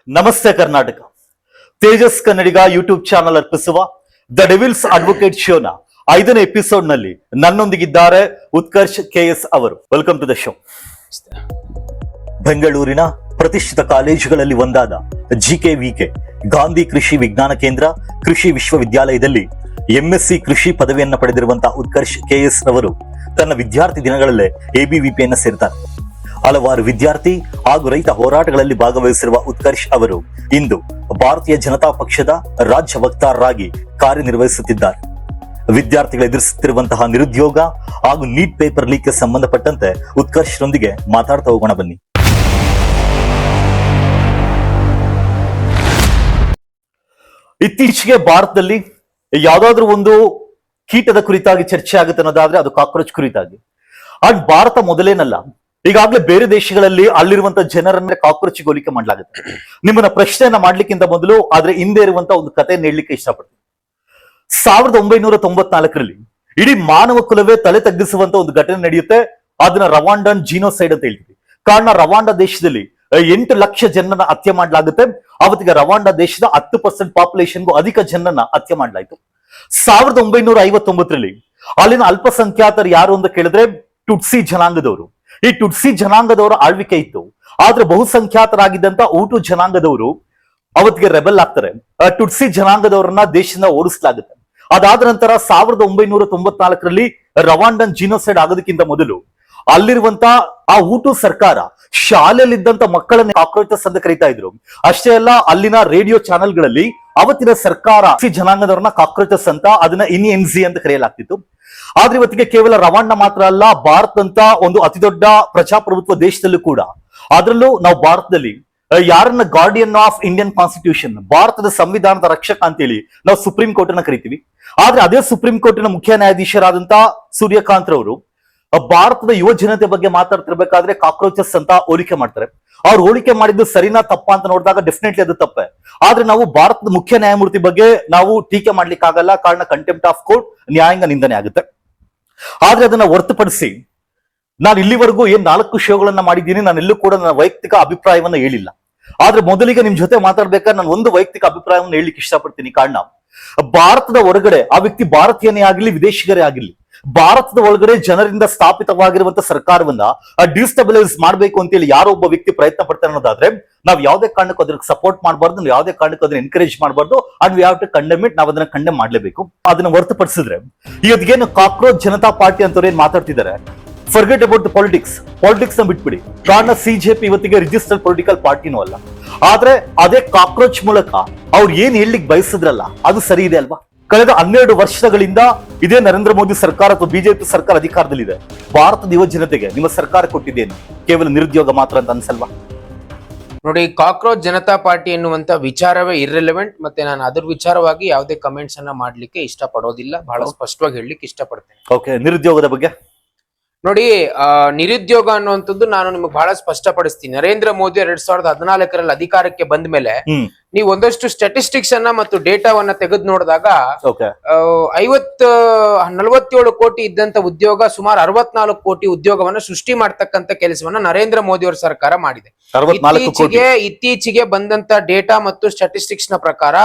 ನಮಸ್ತೆ Karnataka. Tejas Kannadiga YouTube channel ಅರ್ಪಿಸುವ the devil's advocate ಶೋನ 5ನೇ ಎಪಿಸೋಡ್ ನಲ್ಲಿ ನನ್ನೊಂದಿಗಿದ್ದಾರೆ ಉತ್ಕರ್ಷ್ ಕೆಎಸ್ ಅವರು. Welcome to the show. ಬೆಂಗಳೂರಿನ ಪ್ರತಿಷ್ಠಿತ ಕಾಲೇಜುಗಳಲ್ಲಿ ಒಂದಾದ ಜಿಕೆವಿಕೆ ಗಾಂಧಿ ಕೃಷಿ ವಿಜ್ಞಾನ ಕೇಂದ್ರ ಕೃಷಿ ವಿಶ್ವವಿದ್ಯಾಲಯದಲ್ಲಿ ಎಂಎಸ್ಸಿ ಕೃಷಿ ಪದವಿಯನ್ನ ಪಡೆದಿರುವಂತಹ ಉತ್ಕರ್ಷ್ ಕೆಎಸ್ ರವರು ತನ್ನ ವಿದ್ಯಾರ್ಥಿ ದಿನಗಳಲ್ಲೇ ಎಬಿವಿಪಿಯನ್ನ ಸೇರ್ತಾರೆ. ಹಲವಾರು ವಿದ್ಯಾರ್ಥಿ ಹಾಗೂ ರೈತ ಹೋರಾಟಗಳಲ್ಲಿ ಭಾಗವಹಿಸಿರುವ ಉತ್ಕರ್ಷ್ ಅವರು ಇಂದು ಭಾರತೀಯ ಜನತಾ ಪಕ್ಷದ ರಾಜ್ಯ ವಕ್ತಾರರಾಗಿ ಕಾರ್ಯನಿರ್ವಹಿಸುತ್ತಿದ್ದಾರೆ. ವಿದ್ಯಾರ್ಥಿಗಳು ಎದುರಿಸುತ್ತಿರುವಂತಹ ನಿರುದ್ಯೋಗ ಹಾಗೂ ನೀಟ್ ಪೇಪರ್ ಲೀಕ್ಗೆ ಸಂಬಂಧಪಟ್ಟಂತೆ ಉತ್ಕರ್ಷ್ ರೊಂದಿಗೆ ಮಾತಾಡ್ತಾ ಹೋಗೋಣ ಬನ್ನಿ. ಇತ್ತೀಚೆಗೆ ಭಾರತದಲ್ಲಿ ಯಾವ್ದಾದ್ರು ಒಂದು ಕೀಟದ ಕುರಿತಾಗಿ ಚರ್ಚೆ ಆಗುತ್ತೆ ಅನ್ನೋದಾದ್ರೆ ಅದು ಕಾಕ್ರೋಚ್ ಕುರಿತಾಗಿ. ಆಗ ಭಾರತ ಮೊದಲೇನಲ್ಲ, ಈಗಾಗಲೇ ಬೇರೆ ದೇಶಗಳಲ್ಲಿ ಅಲ್ಲಿರುವಂತಹ ಜನರನ್ನ ಕಾಕ್ರೋಚ್ಗೆ ಹೋಲಿಕೆ ಮಾಡಲಾಗುತ್ತೆ. ನಿಮ್ಮನ್ನ ಪ್ರಶ್ನೆಯನ್ನ ಮಾಡ್ಲಿಕ್ಕಿಂತ ಮೊದಲು ಆದ್ರೆ ಹಿಂದೆ ಇರುವಂತಹ ಒಂದು ಕಥೆಯನ್ನು ಹೇಳಲಿಕ್ಕೆ ಇಷ್ಟಪಡ್ತೀನಿ. 1994ರಲ್ಲಿ ಇಡೀ ಮಾನವ ಕುಲವೇ ತಲೆ ತಗ್ಗಿಸುವಂತ ಒಂದು ಘಟನೆ ನಡೆಯುತ್ತೆ. ಅದನ್ನ ರವಾಂಡನ್ ಜೀನೋಸೈಡ್ ಅಂತ ಹೇಳ್ತೀವಿ. ಕಾರಣ ರವಾಂಡ ದೇಶದಲ್ಲಿ 8 ಲಕ್ಷ ಜನರನ್ನ ಹತ್ಯೆ ಮಾಡಲಾಗುತ್ತೆ. ಅವತ್ತಿಗೆ ರವಾಂಡ ದೇಶದ 10% ಪಾಪ್ಯುಲೇಷನ್ಗೂ ಅಧಿಕ ಜನರನ್ನ ಹತ್ಯೆ ಮಾಡಲಾಯಿತು. 1959ರಲ್ಲಿ ಅಲ್ಲಿನ ಅಲ್ಪಸಂಖ್ಯಾತರು ಯಾರು ಅಂತ ಕೇಳಿದ್ರೆ ಟುಟ್ಸಿ ಜನಾಂಗದವರು. ಈ ಟುಟ್ಸಿ ಜನಾಂಗದವರ ಆಳ್ವಿಕೆ ಇತ್ತು. ಆದ್ರೆ ಬಹುಸಂಖ್ಯಾತರಾಗಿದ್ದಂತ ಊಟು ಜನಾಂಗದವರು ಅವತ್ತಿಗೆ ರೆಬೆಲ್ ಆಗ್ತಾರೆ. ಟುಟ್ಸಿ ಜನಾಂಗದವರನ್ನ ದೇಶದಿಂದ ಓಡಿಸಲಾಗುತ್ತೆ. ಅದಾದ ನಂತರ 1994ರಲ್ಲಿ ರವಾಂಡನ್ ಜಿನೋಸೈಡ್ ಆಗೋದಕ್ಕಿಂತ ಮೊದಲು ಅಲ್ಲಿರುವಂತ ಆ ಊಟು ಸರ್ಕಾರ ಶಾಲೆಯಲ್ಲಿದ್ದಂತ ಮಕ್ಕಳನ್ನ ಕಾಕ್ರೋಚಸ್ ಅಂತ ಕರೀತಾ ಇದ್ರು. ಅಷ್ಟೇ ಅಲ್ಲ, ಅಲ್ಲಿನ ರೇಡಿಯೋ ಚಾನೆಲ್ಗಳಲ್ಲಿ ಅವತ್ತಿನ ಸರ್ಕಾರ ಜನಾಂಗದವರನ್ನ ಕಾಕ್ರೋಚಸ್ ಅಂತ, ಅದನ್ನ ಇನ್ಎನ್ಜಿ ಅಂತ ಕರೆಯಲಾಗ್ತಿತ್ತು. ಆದ್ರೆ ಇವತ್ತಿಗೆ ಕೇವಲ ರವಾಂಡ ಮಾತ್ರ ಅಲ್ಲ, ಭಾರತ ಅಂತ ಒಂದು ಅತಿ ದೊಡ್ಡ ಪ್ರಜಾಪ್ರಭುತ್ವ ದೇಶದಲ್ಲೂ ಕೂಡ, ಅದರಲ್ಲೂ ನಾವು ಭಾರತದಲ್ಲಿ ಯಾರನ್ನ ಗಾರ್ಡಿಯನ್ ಆಫ್ ಇಂಡಿಯನ್ ಕಾನ್ಸ್ಟಿಟ್ಯೂಷನ್, ಭಾರತದ ಸಂವಿಧಾನದ ರಕ್ಷಕ ಅಂತೇಳಿ ನಾವು ಸುಪ್ರೀಂ ಕೋರ್ಟ್ ಅನ್ನ ಕರಿತೀವಿ. ಆದ್ರೆ ಅದೇ ಸುಪ್ರೀಂ ಕೋರ್ಟಿನ ಮುಖ್ಯ ನ್ಯಾಯಾಧೀಶರಾದಂತ ಸೂರ್ಯಕಾಂತ್ ರವರು ಭಾರತದ ಯುವ ಜನತೆ ಬಗ್ಗೆ ಮಾತಾಡ್ತಿರ್ಬೇಕಾದ್ರೆ ಕಾಕ್ರೋಚಸ್ ಅಂತ ಹೋಲಿಕೆ ಮಾಡ್ತಾರೆ. ಅವ್ರು ಹೋಲಿಕೆ ಮಾಡಿದ್ದು ಸರಿನಾ ತಪ್ಪಾ ಅಂತ ನೋಡಿದಾಗ ಡೆಫಿನೆಟ್ಲಿ ಅದು ತಪ್ಪೆ. ಆದ್ರೆ ನಾವು ಭಾರತದ ಮುಖ್ಯ ನ್ಯಾಯಮೂರ್ತಿ ಬಗ್ಗೆ ನಾವು ಟೀಕೆ ಮಾಡ್ಲಿಕ್ಕೆ ಆಗಲ್ಲ, ಕಾರಣ ಕಂಟೆಂಪ್ಟ್ ಆಫ್ ಕೋರ್ಟ್, ನ್ಯಾಯಾಂಗ ನಿಂದನೆ ಆಗುತ್ತೆ. ಆದ್ರೆ ಅದನ್ನ ಹೊರತುಪಡಿಸಿ ನಾನು ಇಲ್ಲಿವರೆಗೂ 4 ಶೋಗಳನ್ನ ಮಾಡಿದ್ದೀನಿ. ನಾನು ಎಲ್ಲೂ ಕೂಡ ನನ್ನ ವೈಯಕ್ತಿಕ ಅಭಿಪ್ರಾಯವನ್ನ ಹೇಳಿಲ್ಲ. ಆದ್ರೆ ಮೊದಲಿಗೆ ನಿಮ್ ಜೊತೆ ಮಾತಾಡ್ಬೇಕಾದ್ರೆ ನಾನು ಒಂದು ವೈಯಕ್ತಿಕ ಅಭಿಪ್ರಾಯವನ್ನು ಹೇಳಲಿಕ್ಕೆ ಇಷ್ಟಪಡ್ತೀನಿ. ಕಾರಣ ಭಾರತದ ಹೊರಗಡೆ ಆ ವ್ಯಕ್ತಿ ಭಾರತೀಯನೇ ಆಗಿರ್ಲಿ, ವಿದೇಶಿಗರೇ ಆಗಿರ್ಲಿ, ಭಾರತದ ಒಳಗಡೆ ಜನರಿಂದ ಸ್ಥಾಪಿತವಾಗಿರುವಂತ ಸರ್ಕಾರವನ್ನ ಡಿಸ್ಟೆಬಿಲೈಸ್ ಮಾಡ್ಬೇಕು ಅಂತೇಳಿ ಯಾರೋ ಒಬ್ಬ ವ್ಯಕ್ತಿ ಪ್ರಯತ್ನ ಪಡ್ತಾರೆ ಅನ್ನೋದಾದ್ರೆ ನಾವ್ ಯಾವ್ದೇ ಕಾರಣಕ್ಕೂ ಅದಕ್ಕೆ ಸಪೋರ್ಟ್ ಮಾಡಬಾರ್ದು, ನಾವು ಯಾವ್ದೇ ಕಾರಣಕ್ಕೂ ಅದನ್ನ ಎನ್ಕರೇಜ್ ಮಾಡಬಾರ್ದು. And we have to condemn it. ನಾವು ಅದನ್ನ ಕಂಡೆಮ್ ಮಾಡ್ಲೇಬೇಕು. ಅದನ್ನ ಹೊರತುಪಡಿಸಿದ್ರೆ ಇವತ್ತಿಗೇನು ಕಾಕ್ರೋಚ್ ಜನತಾ ಪಾರ್ಟಿ ಅಂತವ್ರು ಏನ್ ಮಾತಾಡ್ತಿದ್ದಾರೆ, ಫರ್ಗೆಟ್ ಅಬೌಟ್ ಪಾಲಿಟಿಕ್ಸ್ ನ ಬಿಟ್ಬಿಡಿ. ಕಾರಣ ಸಿಜೆಪಿ ಇವತ್ತಿಗೆ ರಿಜಿಸ್ಟರ್ಡ್ ಪೊಲಿಟಿಕಲ್ ಪಾರ್ಟಿನೂ ಅಲ್ಲ. ಆದ್ರೆ ಅದೇ ಕಾಕ್ರೋಚ್ ಮೂಲಕ ಅವ್ರು ಏನ್ ಹೇಳಲಿಕ್ಕೆ ಬಯಸಿದ್ರಲ್ಲ ಅದು ಸರಿ ಇದೆ ಅಲ್ವಾ? ಕಳೆದ 12 ವರ್ಷಗಳಿಂದ ಇದೇ ನರೇಂದ್ರ ಮೋದಿ ಸರ್ಕಾರ ಅಥವಾ ಬಿಜೆಪಿ ಸರ್ಕಾರ ಅಧಿಕಾರದಲ್ಲಿದೆ. ಭಾರತದ ಯುವ ಜನತೆಗೆ ನಿಮ್ಮ ಸರ್ಕಾರ ಕೊಟ್ಟಿದ್ದೇನು? ಕೇವಲ ನಿರುದ್ಯೋಗ ಮಾತ್ರ ಅಂತ ಅನ್ಸಲ್ವಾ? ನೋಡಿ, ಕಾಕ್ರೋಚ್ ಜನತಾ ಪಾರ್ಟಿ ಎನ್ನುವಂತ ವಿಚಾರವೇ ಇರ್ರೆಲೆವೆಂಟ್. ಮತ್ತೆ ನಾನು ಅದ್ರ ವಿಚಾರವಾಗಿ ಯಾವುದೇ ಕಮೆಂಟ್ಸ್ ಅನ್ನ ಮಾಡ್ಲಿಕ್ಕೆ ಇಷ್ಟ ಪಡೋದಿಲ್ಲ. ಬಹಳ ಸ್ಪಷ್ಟವಾಗಿ ಹೇಳಲಿಕ್ಕೆ ಇಷ್ಟಪಡ್ತೇನೆ. ಓಕೆ, ನಿರುದ್ಯೋಗದ ಬಗ್ಗೆ ನೋಡಿ, ನಿರುದ್ಯೋಗ ಅನ್ನುವಂಥದ್ದು ನಾನು ನಿಮಗೆ ಬಹಳ ಸ್ಪಷ್ಟಪಡಿಸ್ತೀನಿ. ನರೇಂದ್ರ ಮೋದಿ 2014ರಲ್ಲಿ ಅಧಿಕಾರಕ್ಕೆ ಬಂದ ಮೇಲೆ ನೀವು ಒಂದಷ್ಟು ಸ್ಟಾಟಿಸ್ಟಿಕ್ಸ್ ಅನ್ನ ಮತ್ತು ಡೇಟಾವನ್ನ ತೆಗೆದು ನೋಡಿದಾಗ 47 ಕೋಟಿ ಇದ್ದಂತ ಉದ್ಯೋಗ ಸುಮಾರು 64 ಕೋಟಿ ಉದ್ಯೋಗವನ್ನ ಸೃಷ್ಟಿ ಮಾಡ್ತಕ್ಕಂತ ಕೆಲಸವನ್ನ ನರೇಂದ್ರ ಮೋದಿ ಅವರ ಸರ್ಕಾರ ಮಾಡಿದೆ. ಇತ್ತೀಚೆಗೆ ಬಂದಂತ ಡೇಟಾ ಮತ್ತು ಸ್ಟಾಟಿಸ್ಟಿಕ್ಸ್ ನ ಪ್ರಕಾರ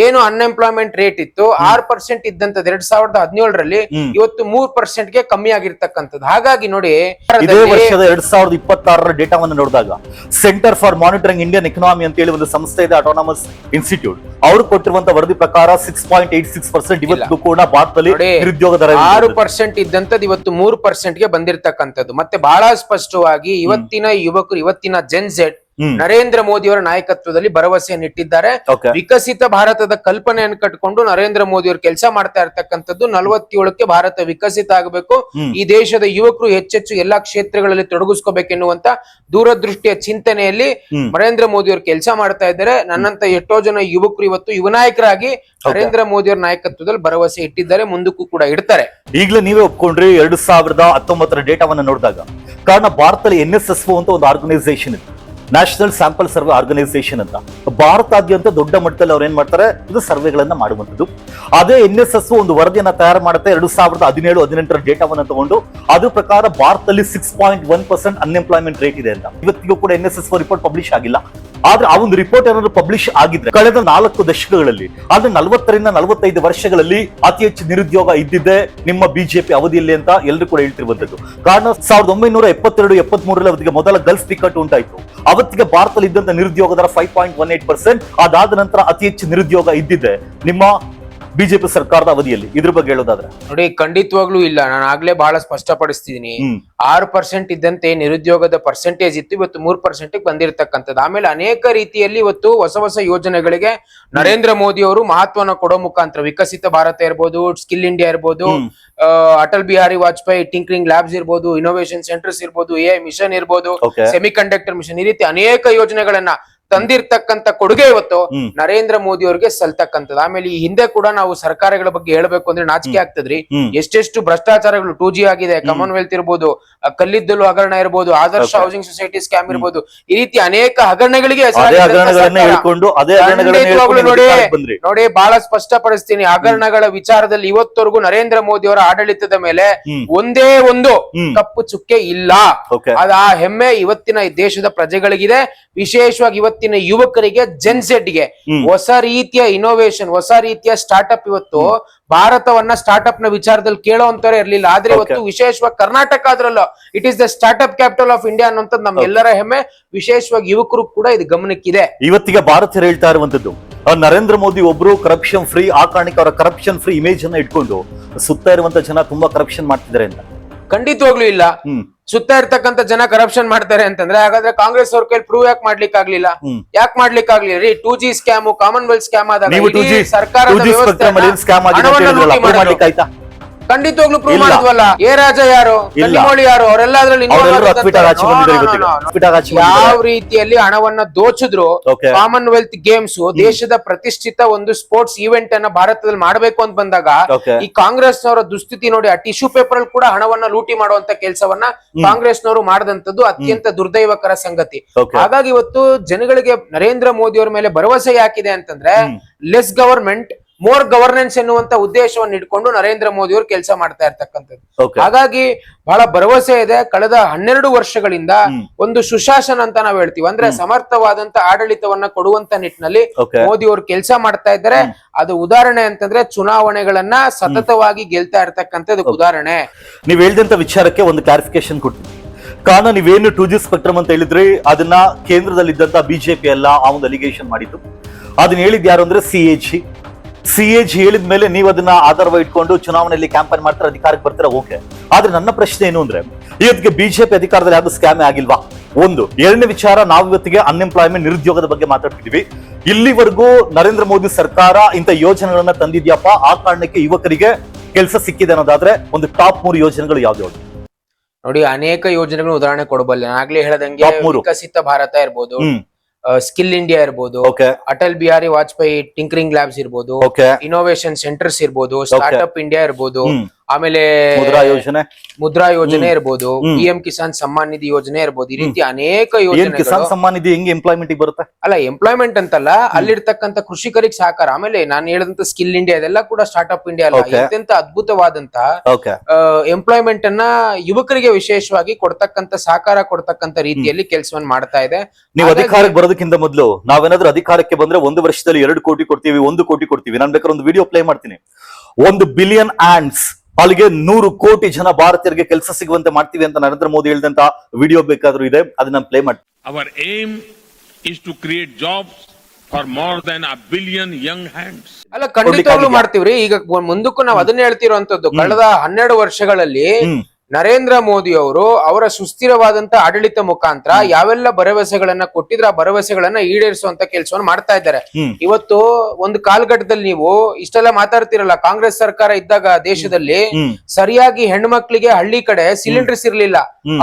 ಏನು ಅನ್ಎಂಪ್ಲಾಯ್ಮೆಂಟ್ ರೇಟ್ ಇತ್ತು 6% ಇದ್ದಂತದ್ದು 2017ರಲ್ಲಿ ಇವತ್ತು 3%ಗೆ ಕಮ್ಮಿ ಆಗಿರ್ತಕ್ಕಂಥದ್ದು. ಹಾಗಾಗಿ ನೋಡಿ, ಇದೇ ವರ್ಷದ 2026ರ ಡೇಟಾವನ್ನು ನೋಡಿದಾಗ centre for monitoring Indian economy ಅಂತ ಹೇಳಿ ಒಂದು ಸಂಸ್ಥೆ ಇದೆ, ಆಟೋನಮಸ್ ಇನ್ಸ್ಟಿಟ್ಯೂಟ್. ಅವರು ಕೊಟ್ಟಿರುವಂತ ವರದಿ ಪ್ರಕಾರ 6.86% ಇವತ್ತು ಕೂಡ ಭಾರತದಲ್ಲಿ ನಿರುದ್ಯೋಗ ದರ 6% ಇದ್ದಂತದ್ದು ಇವತ್ತು 3%ಗೆ ಬಂದಿರತಕ್ಕಂಥದ್ದು. ಮತ್ತೆ ಬಹಳ ಸ್ಪಷ್ಟವಾಗಿ ಇವತ್ತಿನ ಯುವಕರು, ಇವತ್ತಿನ ಜೆನ್ ಝೆಡ್ ನರೇಂದ್ರ ಮೋದಿ ಅವರ ನಾಯಕತ್ವದಲ್ಲಿ ಭರವಸೆಯನ್ನು ಇಟ್ಟಿದ್ದಾರೆ. ವಿಕಸಿತ ಭಾರತದ ಕಲ್ಪನೆಯನ್ನು ಕಟ್ಟಿಕೊಂಡು ನರೇಂದ್ರ ಮೋದಿ ಅವರು ಕೆಲಸ ಮಾಡ್ತಾ ಇರ್ತಕ್ಕಂಥದ್ದು 47ಕ್ಕೆ ಭಾರತ ವಿಕಸಿತ ಆಗಬೇಕು, ಈ ದೇಶದ ಯುವಕರು ಹೆಚ್ಚೆಚ್ಚು ಎಲ್ಲಾ ಕ್ಷೇತ್ರಗಳಲ್ಲಿ ತೊಡಗಿಸ್ಕೋಬೇಕೆನ್ನುವಂತ ದೂರದೃಷ್ಟಿಯ ಚಿಂತನೆಯಲ್ಲಿ ನರೇಂದ್ರ ಮೋದಿ ಅವರು ಕೆಲಸ ಮಾಡ್ತಾ ಇದ್ದಾರೆ. ನನ್ನಂತ ಎಷ್ಟೋ ಜನ ಯುವಕರು ಇವತ್ತು ಯುವ ನಾಯಕರಾಗಿ ನರೇಂದ್ರ ಮೋದಿ ಅವರ ನಾಯಕತ್ವದಲ್ಲಿ ಭರವಸೆ ಇಟ್ಟಿದ್ದಾರೆ, ಮುಂದಕ್ಕೂ ಕೂಡ ಇಡ್ತಾರೆ. ಈಗಲೇ ನೀವೇ ಒಪ್ಕೊಂಡ್ರಿ 2019ರ ಡೇಟಾವನ್ನು ನೋಡಿದಾಗ. ಕಾರಣ ಭಾರತದಲ್ಲಿ NSSO ಅಂತ ಒಂದು ಆರ್ಗನೈಸೇಷನ್ ಇದೆ. ನ್ಯಾಷನಲ್ ಸ್ಯಾಂಪಲ್ ಸರ್ವೆ ಆರ್ಗನೈಸೇಷನ್ ಅಂತ. ಭಾರತಾದ್ಯಂತ ದೊಡ್ಡ ಮಟ್ಟದಲ್ಲಿ ಅವ್ರು ಏನ್ ಮಾಡ್ತಾರೆ, ಇದು ಸರ್ವೆಗಳನ್ನ ಮಾಡುವಂಥದ್ದು. ಅದೇ NSS ಒಂದು ವರದಿಯನ್ನ ತಯಾರು ಮಾಡುತ್ತೆ 2017-18 ಡೇಟಾವನ್ನ ತಗೊಂಡು. ಅದ್ರ ಪ್ರಕಾರ ಭಾರತದಲ್ಲಿ 6.1% ಅನ್ಎಂಪ್ಲಾಯ್ಮೆಂಟ್ ರೇಟ್ ಇದೆ ಅಂತ. ಇವತ್ತಿಗೂ ಕೂಡ NSS ರಿಪೋರ್ಟ್ ಪಬ್ಲಿಷ್ ಆಗಿಲ್ಲ. ಆದ್ರೆ ಆ ಒಂದು ರಿಪೋರ್ಟ್ ಏನಾದ್ರು ಪಬ್ಲಿಷ್ ಆಗಿದ್ರೆ ಕಳೆದ 4 ದಶಕಗಳಲ್ಲಿ, ಅಂದ್ರೆ 40ರಿಂದ 45 ವರ್ಷಗಳಲ್ಲಿ ಅತಿ ಹೆಚ್ಚು ನಿರುದ್ಯೋಗ ಇದ್ದಿದ್ದೆ ನಿಮ್ಮ ಬಿಜೆಪಿ ಅವಧಿಯಲ್ಲಿ ಅಂತ ಎಲ್ಲರೂ ಕೂಡ ಹೇಳ್ತಿರುವಂತದ್ದು. ಕಾರಣ 1972-73 ಅವಧಿಗೆ ಮೊದಲ ಗಲ್ಫ್ ಬಿಕ್ಕಟ್ಟು ಉಂಟಾಯಿತು. ಅವತ್ತಿಗೆ ಭಾರತದಲ್ಲಿ ಇದ್ದಂತ ನಿರುದ್ಯೋಗ ದರ 5.18%. ಅದಾದ ನಂತರ ಅತಿ ಹೆಚ್ಚು ನಿರುದ್ಯೋಗ ಇದ್ದಿದ್ದೆ ನಿಮ್ಮ ಬಿಜೆಪಿ ಸರ್ಕಾರದ ಅವಧಿಯಲ್ಲಿ. ಇದ್ರ ಬಗ್ಗೆ ಹೇಳೋದಾದ್ರೆ ನೋಡಿ, ಖಂಡಿತವಾಗ್ಲೂ ಇಲ್ಲ. ನಾನು ಆಗ್ಲೇ ಬಹಳ ಸ್ಪಷ್ಟಪಡಿಸ್ತಿದೀನಿ. 6% ಇದ್ದಂತೆ ನಿರುದ್ಯೋಗದ ಪರ್ಸೆಂಟೇಜ್ ಇತ್ತು, ಇವತ್ತು 3% ಬಂದಿರತಕ್ಕಂಥದ್ದು. ಆಮೇಲೆ ಅನೇಕ ರೀತಿಯಲ್ಲಿ ಇವತ್ತು ಹೊಸ ಹೊಸ ಯೋಜನೆಗಳಿಗೆ ನರೇಂದ್ರ ಮೋದಿ ಅವರು ಮಹತ್ವನ ಕೊಡೋ ಮುಖಾಂತರ ವಿಕಸಿತ ಭಾರತ ಇರ್ಬೋದು, ಸ್ಕಿಲ್ ಇಂಡಿಯಾ ಇರ್ಬೋದು, ಅಟಲ್ ಬಿಹಾರಿ ವಾಜಪೇಯಿ ಟಿಂಕರಿಂಗ್ ಲ್ಯಾಬ್ಸ್ ಇರ್ಬೋದು, ಇನೋವೇಷನ್ ಸೆಂಟರ್ಸ್ ಇರ್ಬೋದು, AI ಮಿಷನ್ ಇರ್ಬೋದು, ಸೆಮಿ ಕಂಡಕ್ಟರ್ ಮಿಷನ್, ಈ ರೀತಿ ಅನೇಕ ಯೋಜನೆಗಳನ್ನ ತಂದಿರ್ತಕ್ಕಂಥ ಕೊಡುಗೆ ಇವತ್ತು ನರೇಂದ್ರ ಮೋದಿ ಅವರಿಗೆ ಸಲ್ತಕ್ಕಂಥದ್ದು. ಆಮೇಲೆ ಈ ಹಿಂದೆ ಕೂಡ ನಾವು ಸರ್ಕಾರಗಳ ಬಗ್ಗೆ ಹೇಳ್ಬೇಕು ಅಂದ್ರೆ ನಾಚಿಕೆ ಆಗ್ತದ್ರಿ. ಎಷ್ಟೆಷ್ಟು ಭ್ರಷ್ಟಾಚಾರಗಳು 2G ಆಗಿದೆ, ಕಾಮನ್ವೆಲ್ತ್ ಇರ್ಬೋದು, ಕಲ್ಲಿದ್ದಲು ಹಗರಣ ಇರ್ಬೋದು, ಆದರ್ಶ ಹೌಸಿಂಗ್ ಸೊಸೈಟಿ ಸ್ಕ್ಯಾಮ್ ಇರ್ಬೋದು, ಈ ರೀತಿ ಅನೇಕ ಹಗರಣಗಳಿಗೆ ನೋಡಿ ಬಹಳ ಸ್ಪಷ್ಟಪಡಿಸ್ತೀನಿ. ಹಗರಣಗಳ ವಿಚಾರದಲ್ಲಿ ಇವತ್ತವರೆಗೂ ನರೇಂದ್ರ ಮೋದಿ ಅವರ ಆಡಳಿತದ ಮೇಲೆ ಒಂದೇ ಒಂದು ಕಪ್ಪು ಚುಕ್ಕೆ ಇಲ್ಲ. ಅದ ಆ ಹೆಮ್ಮೆ ಇವತ್ತಿನ ದೇಶದ ಪ್ರಜೆಗಳಿಗಿದೆ. ವಿಶೇಷವಾಗಿ ಇವತ್ತಿನ ಯುವಕರಿಗೆ, ಜೆನ್ಸೆಡ್ಗೆ ಹೊಸ ರೀತಿಯ ಇನೋವೇಷನ್, ಹೊಸ ರೀತಿಯ ಸ್ಟಾರ್ಟ್ಅಪ್. ಇವತ್ತು ಭಾರತವನ್ನ ಸ್ಟಾರ್ಟ್ಅಪ್ ನ ವಿಚಾರದಲ್ಲಿ ಕೇಳೋಂತವ್ರೆ ಇರ್ಲಿಲ್ಲ. ಆದ್ರೆ ಇವತ್ತು ವಿಶೇಷವಾಗಿ ಕರ್ನಾಟಕ ಅದ್ರಲ್ಲೂ it is the startup capital of India ಅನ್ನೋಂಥದ್ದು ನಮ್ಮೆಲ್ಲರ ಹೆಮ್ಮೆ. ವಿಶೇಷವಾಗಿ ಯುವಕರು ಕೂಡ ಇದು ಗಮನಕ್ಕಿದೆ. ಇವತ್ತಿಗೆ ಭಾರತೀಯರು ಹೇಳ್ತಾ ಇರುವಂತದ್ದು, ನರೇಂದ್ರ ಮೋದಿ ಒಬ್ರು ಕರಪ್ಷನ್ ಫ್ರೀ, ಆ ಕಾರಣಕ್ಕೆ ಅವರ ಕರಪ್ಷನ್ ಫ್ರೀ ಇಮೇಜ್ ಅನ್ನ ಇಟ್ಕೊಂಡು ಸುತ್ತ ಇರುವಂತ ಜನ ತುಂಬಾ ಕರಪ್ಷನ್ ಮಾಡ್ತಿದ್ದಾರೆ ಅಂತ. ಖಂಡಿತವಾಗ್ಲೂ ಇಲ್ಲ. ಸುತ್ತ ಇರ್ತಕ್ಕಂಥ ಜನ ಕರಪ್ಷನ್ ಮಾಡ್ತಾರೆ ಅಂತಂದ್ರೆ ಹಾಗಾದ್ರೆ ಕಾಂಗ್ರೆಸ್ ಅವ್ರ ಕೈಲಿ ಪ್ರೂವ್ ಯಾಕೆ ಮಾಡ್ಲಿಕ್ಕೆ ಆಗ್ಲಿಲ್ಲ? ಯಾಕೆ ಮಾಡ್ಲಿಕ್ಕೆ ಆಗ್ಲಿಲ್ಲ ರೀ? 2G ಸ್ಕ್ಯಾಮ್, ಕಾಮನ್ವೆಲ್ತ್ ಸ್ಕ್ಯಾಮ್ ಆದಾಗ ಸರ್ಕಾರದ ವ್ಯವಸ್ಥೆ ಖಂಡಿತವಾಗ್ಲೂ ಪ್ರೂವ್ ಮಾಡಿದ್ವಲ್ಲ. ಎ ರಾಜ ಯಾರು, ಕನ್ನಿಮೋಳಿ ಯಾರು, ಅವರೆಲ್ಲ ಅದ್ರಲ್ಲಿ ಯಾವ ರೀತಿಯಲ್ಲಿ ಹಣವನ್ನ ದೋಚಿದ್ರು. ಕಾಮನ್ವೆಲ್ತ್ ಗೇಮ್ಸ್ ದೇಶದ ಪ್ರತಿಷ್ಠಿತ ಒಂದು ಸ್ಪೋರ್ಟ್ಸ್ ಈವೆಂಟ್ ಅನ್ನ ಭಾರತದಲ್ಲಿ ಮಾಡಬೇಕು ಅಂತ ಬಂದಾಗ ಈ ಕಾಂಗ್ರೆಸ್ನವರ ದುಸ್ಥಿತಿ ನೋಡಿ. ಆ ಟಿಶ್ಯೂ ಪೇಪರ್ ಅಲ್ಲಿ ಕೂಡ ಹಣವನ್ನ ಲೂಟಿ ಮಾಡುವಂತ ಕೆಲಸವನ್ನ ಕಾಂಗ್ರೆಸ್ನವರು ಮಾಡದಂತದ್ದು ಅತ್ಯಂತ ದುರ್ದೈವಕರ ಸಂಗತಿ. ಹಾಗಾಗಿ ಇವತ್ತು ಜನಗಳಿಗೆ ನರೇಂದ್ರ ಮೋದಿ ಅವರ ಮೇಲೆ ಭರವಸೆ ಯಾಕಿದೆ ಅಂತಂದ್ರೆ ಲೆಸ್ ಗವರ್ಮೆಂಟ್ ಮೋರ್ ಗವರ್ನೆನ್ಸ್ ಎನ್ನುವಂತ ಉದ್ದೇಶವನ್ನು ಇಟ್ಕೊಂಡು ನರೇಂದ್ರ ಮೋದಿ ಅವರು ಕೆಲಸ ಮಾಡ್ತಾ ಇರ್ತಕ್ಕಂಥದ್ದು. ಹಾಗಾಗಿ ಬಹಳ ಭರವಸೆ ಇದೆ. ಕಳೆದ 12 ವರ್ಷಗಳಿಂದ ಒಂದು ಸುಶಾಸನ ಅಂತ ನಾವ್ ಹೇಳ್ತೀವಿ, ಅಂದ್ರೆ ಸಮರ್ಥವಾದಂತ ಆಡಳಿತವನ್ನ ಕೊಡುವಂತ ನಿಟ್ಟಿನಲ್ಲಿ ಮೋದಿ ಅವರು ಕೆಲಸ ಮಾಡ್ತಾ ಇದ್ದಾರೆ. ಅದು ಉದಾಹರಣೆ ಅಂತಂದ್ರೆ ಚುನಾವಣೆಗಳನ್ನ ಸತತವಾಗಿ ಗೆಲ್ತಾ ಇರ್ತಕ್ಕಂಥದ್ದು ಉದಾಹರಣೆ. ನೀವ್ ಹೇಳಿದಂತ ವಿಚಾರಕ್ಕೆ ಒಂದು ಕ್ಲಾರಿಫಿಕೇಶನ್ ಕೊಡ್ತೀನಿ. ಕಾರಣ ನೀವೇನು 2G ಸ್ಪೆಕ್ಟ್ರಮ್ ಅಂತ ಹೇಳಿದ್ರಿ, ಅದನ್ನ ಕೇಂದ್ರದಲ್ಲಿದ್ದಂತ ಬಿಜೆಪಿ ಎಲ್ಲ ಆ ಒಂದು ಅಲಿಗೇಷನ್ ಮಾಡಿದ್ದು. ಅದನ್ನ ಹೇಳಿದ್ ಯಾರು ಅಂದ್ರೆ CAG ಹೇಳಿದ ಮೇಲೆ ನೀವು ಅದನ್ನ ಆಧಾರವಾಗಿ ಇಟ್ಕೊಂಡು ಚುನಾವಣೆಯಲ್ಲಿ ಕ್ಯಾಂಪೇನ್ ಮಾಡ್ತಾರೆ, ಅಧಿಕಾರಕ್ಕೆ ಬರ್ತಾರೆ, ಓಕೆ. ಆದ್ರೆ ನನ್ನ ಪ್ರಶ್ನೆ ಏನು ಅಂದ್ರೆ, ಇವತ್ತಿಗೆ ಬಿಜೆಪಿ ಅಧಿಕಾರದಲ್ಲಿ ಯಾವ್ದು ಸ್ಕ್ಯಾಮೇ ಆಗಿಲ್ವಾ? ಒಂದು. ಎರಡನೇ ವಿಚಾರ, ನಾವು ಇವತ್ತಿಗೆ ಅನ್ಎಂಪ್ಲಾಯ್ಮೆಂಟ್, ನಿರುದ್ಯೋಗದ ಬಗ್ಗೆ ಮಾತಾಡ್ತಿದೀವಿ. ಇಲ್ಲಿವರೆಗೂ ನರೇಂದ್ರ ಮೋದಿ ಸರ್ಕಾರ ಇಂಥ ಯೋಜನೆಗಳನ್ನ ತಂದಿದ್ಯಪ್ಪ, ಆ ಕಾರಣಕ್ಕೆ ಯುವಕರಿಗೆ ಕೆಲಸ ಸಿಕ್ಕಿದೆ ಅನ್ನೋದಾದ್ರೆ ಒಂದು ಟಾಪ್ 3 ಯೋಜನೆಗಳು ಯಾವ್ದು? ನೋಡಿ, ಅನೇಕ ಯೋಜನೆಗಳು ಉದಾಹರಣೆ ಕೊಡಬಲ್ಲೆ. ಆಗ್ಲೇ ಹೇಳದಂಗೆ ವಿಕಸಿತ ಭಾರತ ಇರ್ಬೋದು, ಸ್ಕಿಲ್ ಇಂಡಿಯಾ ಇರ್ಬೋದು, ಅಟಲ್ ಬಿಹಾರಿ ವಾಜಪೇಯಿ ಟಿಂಕರಿಂಗ್ ಲ್ಯಾಬ್ಸ್ ಇರ್ಬೋದು, ಇನೋವೇಷನ್ ಸೆಂಟರ್ಸ್ ಇರ್ಬೋದು, ಸ್ಟಾರ್ಟ್ಅಪ್ ಇಂಡಿಯಾ ಇರ್ಬೋದು, ಆಮೇಲೆ ಮುದ್ರಾ ಯೋಜನೆ ಇರ್ಬೋದು, PM ಕಿಸಾನ್ ಸಮ್ಮಾನ್ ನಿಧಿ ಯೋಜನೆ ಇರ್ಬೋದು. ಈ ರೀತಿ ಅನೇಕ ಯೋಜನೆ. ಕಿಸಾನ್ ಸಮ್ಮಾನ್ ನಿಧಿ ಹೆಂಗೆ ಎಂಪ್ಲಾಯ್ಮೆಂಟ್ ಬರುತ್ತೆ? ಅಲ್ಲ, ಎಂಪ್ಲಾಯ್ಮೆಂಟ್ ಅಂತಲ್ಲ, ಅಲ್ಲಿರ್ತಕ್ಕಂಥ ಕೃಷಿಕರಿಗೆ ಸಹಕಾರ. ಆಮೇಲೆ ನಾನು ಹೇಳಿದಂತ ಸ್ಕಿಲ್ ಇಂಡಿಯಾ ಇದೆಲ್ಲ ಕೂಡ ಸ್ಟಾರ್ಟ್ಅಪ್ ಇಂಡಿಯಾ ಅಲ್ಲ. ಅತ್ಯಂತ ಅದ್ಭುತವಾದಂತ ಎಂಪ್ಲಾಯ್ಮೆಂಟ್ ಅನ್ನ ಯುವಕರಿಗೆ ವಿಶೇಷವಾಗಿ ಕೊಡ್ತಕ್ಕಂತ ಸಹಕಾರ ಕೊಡ್ತಕ್ಕಂತ ರೀತಿಯಲ್ಲಿ ಕೆಲಸವನ್ನು ಮಾಡ್ತಾ ಇದೆ. ನೀವು ಅಧಿಕಾರಕ್ಕೆ ಬರೋದಕ್ಕಿಂತ ಮೊದಲು ನಾವೇನಾದ್ರೂ ಅಧಿಕಾರಕ್ಕೆ ಬಂದ್ರೆ 1 ವರ್ಷದಲ್ಲಿ 2 ಕೋಟಿ ಕೊಡ್ತೀವಿ, 1 ಕೋಟಿ ಕೊಡ್ತೀವಿ. ನಾನು ಬೇಕಾದ್ರೆ ಒಂದು ವಿಡಿಯೋ ಪ್ಲೇ ಮಾಡ್ತೀನಿ. 1 ಬಿಲಿಯನ್ ಆಂಡ್ಸ್, ಅಲ್ಲಿಗೆ 100 ಕೋಟಿ ಜನ ಭಾರತೀಯರಿಗೆ ಕೆಲಸ ಸಿಗುವಂತೆ ಮಾಡ್ತೀವಿ ಅಂತ ನರೇಂದ್ರ ಮೋದಿ ಹೇಳಿದಂತ ವಿಡಿಯೋ ಬೇಕಾದ್ರೂ ಇದೆ, ಅದನ್ನ ಪ್ಲೇ ಮಾಡಿ. Our aim is to create jobs for more than 1 billion young hands. ಅಲ್ಲ, ಖಂಡಿತವಾಗ್ಲೂ ಮಾಡ್ತೀವ್ರಿ. ಈಗ ಮುಂದಕ್ಕೂ ನಾವು ಅದನ್ನ ಹೇಳ್ತಿರುವಂತದ್ದು. ಕಳೆದ 12 ವರ್ಷಗಳಲ್ಲಿ ನರೇಂದ್ರ ಮೋದಿ ಅವರು ಅವರ ಸುಸ್ಥಿರವಾದಂತ ಆಡಳಿತ ಮುಖಾಂತರ ಯಾವೆಲ್ಲ ಭರವಸೆಗಳನ್ನ ಕೊಟ್ಟಿದ್ರೆ ಆ ಭರವಸೆಗಳನ್ನ ಈಡೇರಿಸುವಂತ ಕೆಲಸವನ್ನು ಮಾಡ್ತಾ ಇದ್ದಾರೆ. ಇವತ್ತು ಒಂದು ಕಾಲಘಟ್ಟದಲ್ಲಿ ನೀವು ಇಷ್ಟೆಲ್ಲ ಮಾತಾಡ್ತಿರಲ್ಲ, ಕಾಂಗ್ರೆಸ್ ಸರ್ಕಾರ ಇದ್ದಾಗ ದೇಶದಲ್ಲಿ ಸರಿಯಾಗಿ ಹೆಣ್ಮಕ್ಳಿಗೆ ಹಳ್ಳಿ ಕಡೆ ಸಿಲಿಂಡರ್ಸ್ ಇರ್ಲಿಲ್ಲ.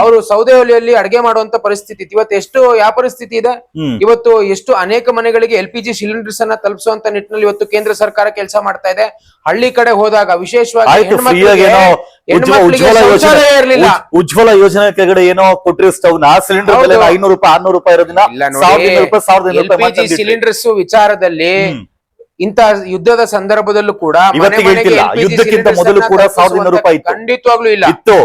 ಅವರು ಸೌದೆ ಒಲೆಯಲ್ಲಿ ಅಡಿಗೆ ಮಾಡುವಂತ ಪರಿಸ್ಥಿತಿ. ಇವತ್ತು ಯಾವ ಪರಿಸ್ಥಿತಿ ಇದೆ? ಇವತ್ತು ಎಷ್ಟು ಅನೇಕ ಮನೆಗಳಿಗೆ LPG ಸಿಲಿಂಡರ್ಸ್ ಅನ್ನ ತಲುಪಿಸುವಂತ ನಿಟ್ಟಿನಲ್ಲಿ ಇವತ್ತು ಕೇಂದ್ರ ಸರ್ಕಾರ ಕೆಲಸ ಮಾಡ್ತಾ ಇದೆ. ಹಳ್ಳಿ ಕಡೆ ಹೋದಾಗ ವಿಶೇಷವಾಗಿ ಹೆಣ್ಮಕ್ಳಿಗೆ ಶೌಚಾಲಯ ಇರ್ಲಿಲ್ಲ. ಉಜ್ವಲ ಯೋಜನೆ ಕೆಳಗಡೆ ಏನೋ ಕೊಟ್ಟಿರೋ ಸ್ಟವ್ ನ ಸಿಲಿಂಡರ್ ಬೆಲೆ 500 ರೂಪಾಯಿ 600 ರೂಪಾಯಿ ಇರೋದನ್ನ ಇಲ್ಲ ನೋಡಿ, 1500 ರೂಪಾಯಿ LPG ಸಿಲಿಂಡರ್ಸ್ ವಿಚಾರದಲ್ಲಿ ಇಂತ ಯುದ್ಧದ ಸಂದರ್ಭದಲ್ಲೂ ಕೂಡ ಇವತ್ತಿಗೆ ಹೇಳ್ತಿಲ್ಲ, ಯುದ್ಧಕ್ಕಿಂತ ಮೊದಲು ಕೂಡ 1200 ರೂಪಾಯಿ ಇತ್ತು. ಖಂಡಿತವಾಗ್ಲೂ ಇಲ್ಲ ಇತ್ತು.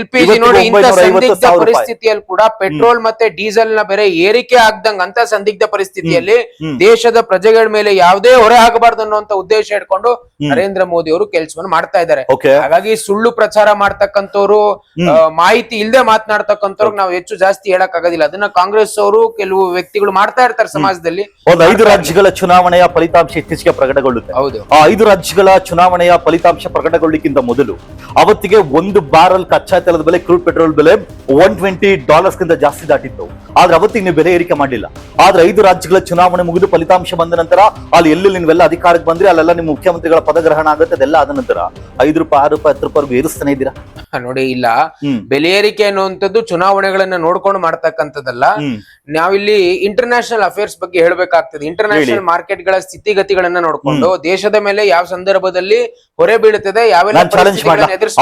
LPG ನೋಡಿ, ಇಂತ 950 ಸಂದಿಗ್ಧ ಸಾವಿರ ರೂಪಾಯಿ. ಪರಿಸ್ಥಿತಿಯಲ್ಲಿ ಕೂಡ ಪೆಟ್ರೋಲ್ ಮತ್ತೆ ಡೀಸೆಲ್ ನ ಬೆಲೆ ಏರಿಕೆ ಆಗ್ದಂಗ ಅಂತ ಸಂದಿಗ್ಧ ಪರಿಸ್ಥಿತಿಯಲ್ಲಿ ದೇಶದ ಪ್ರಜೆಗಳ ಮೇಲೆ ಯಾವುದೇ ಹೊರೆ ಆಗಬಾರ್ದು ಅನ್ನುವಂತ ಉದ್ದೇಶ ಇಟ್ಕೊಂಡು ನರೇಂದ್ರ ಮೋದಿ ಅವರು ಕೆಲಸವನ್ನು ಮಾಡ್ತಾ ಇದ್ದಾರೆ. Okay. ಹಾಗಾಗಿ ಸುಳ್ಳು ಪ್ರಚಾರ ಮಾಡ್ತಕ್ಕಂಥವ್ರು, ಮಾಹಿತಿ ಇಲ್ಲದೆ ಮಾತನಾಡ್ತಕ್ಕಂಥವ್ರು ನಾವು ಹೆಚ್ಚು ಜಾಸ್ತಿ ಹೇಳಕ್ ಆಗೋದಿಲ್ಲ. ಅದನ್ನ ಕಾಂಗ್ರೆಸ್ ಅವರು ಕೆಲವು ವ್ಯಕ್ತಿಗಳು ಮಾಡ್ತಾ ಇರ್ತಾರೆ ಸಮಾಜದಲ್ಲಿ. ಒಂದು 5 ರಾಜ್ಯಗಳ ಚುನಾವಣೆಯ ಫಲಿತಾಂಶ ಇತ್ತೀಚೆಗೆ ಪ್ರಕಟಗೊಳ್ಳುತ್ತೆ. ಹೌದು. ಆ 5 ರಾಜ್ಯಗಳ ಚುನಾವಣೆಯ ಫಲಿತಾಂಶ ಪ್ರಕಟಗೊಳ್ಳಿಕ್ಕಿಂತ ಮೊದಲು ಅವತ್ತಿಗೆ ಒಂದು ಬ್ಯಾರಲ್ ಕಚ್ಚಾ ತೈಲದ ಬೆಲೆ, ಕ್ರೂಡ್ ಪೆಟ್ರೋಲ್ ಬೆಲೆ $120 ಗಿಂತ ಜಾಸ್ತಿ ದಾಟಿತ್ತು. ಆದ್ರೆ ಅವತ್ತಿಗೆ ನೀವು ಬೆಲೆ ಏರಿಕೆ ಮಾಡಲಿಲ್ಲ. ಆದ್ರೆ 5 ರಾಜ್ಯಗಳ ಚುನಾವಣೆ ಮುಗಿದು ಫಲಿತಾಂಶ ಬಂದ ನಂತರ ಅಲ್ಲಿ ಎಲ್ಲೆಲ್ಲಿ ನೀವೆಲ್ಲ ಅಧಿಕಾರಕ್ಕೆ ಬಂದ್ರೆ ಅಲ್ಲೆಲ್ಲ ನಿಮ್ಮ ಮುಖ್ಯಮಂತ್ರಿಗಳ ಪದಗ್ರಹಣ ಆಗುತ್ತೆ. ಅದೆಲ್ಲ ಆದ ನಂತರ 5 ರೂಪಾಯಿ 6 ರೂಪಾಯಿ 10 ರೂಪಾಯಿ ಏರಿಸ್ತಾನೆ ಇದ್ದೀರಾ ನೋಡಿ. ಇಲ್ಲ, ಬೆಲೆ ಏರಿಕೆ ಅನ್ನುವಂಥದ್ದು ಚುನಾವಣೆಗಳನ್ನ ನೋಡ್ಕೊಂಡು ಮಾಡ್ತಕ್ಕಂಥದ್ದಲ್ಲ. ನಾವಿಲ್ಲಿ ಇಂಟರ್ನ್ಯಾಷನಲ್ ಅಫೇರ್ಸ್ ಬಗ್ಗೆ ಹೇಳ್ಬೇಕಾಗ್ತದೆ. ಇಂಟರ್ನ್ಯಾಷನಲ್ ಮಾರ್ಕೆಟ್ ಗಳ ಸ್ಥಿತಿಗತಿಗಳನ್ನ ನೋಡ್ಕೊಂಡು ದೇಶದ ಮೇಲೆ ಯಾವ ಸಂದರ್ಭದಲ್ಲಿ ಹೊರೆ ಬೀಳುತ್ತದೆ, ಯಾವೆಲ್ಲ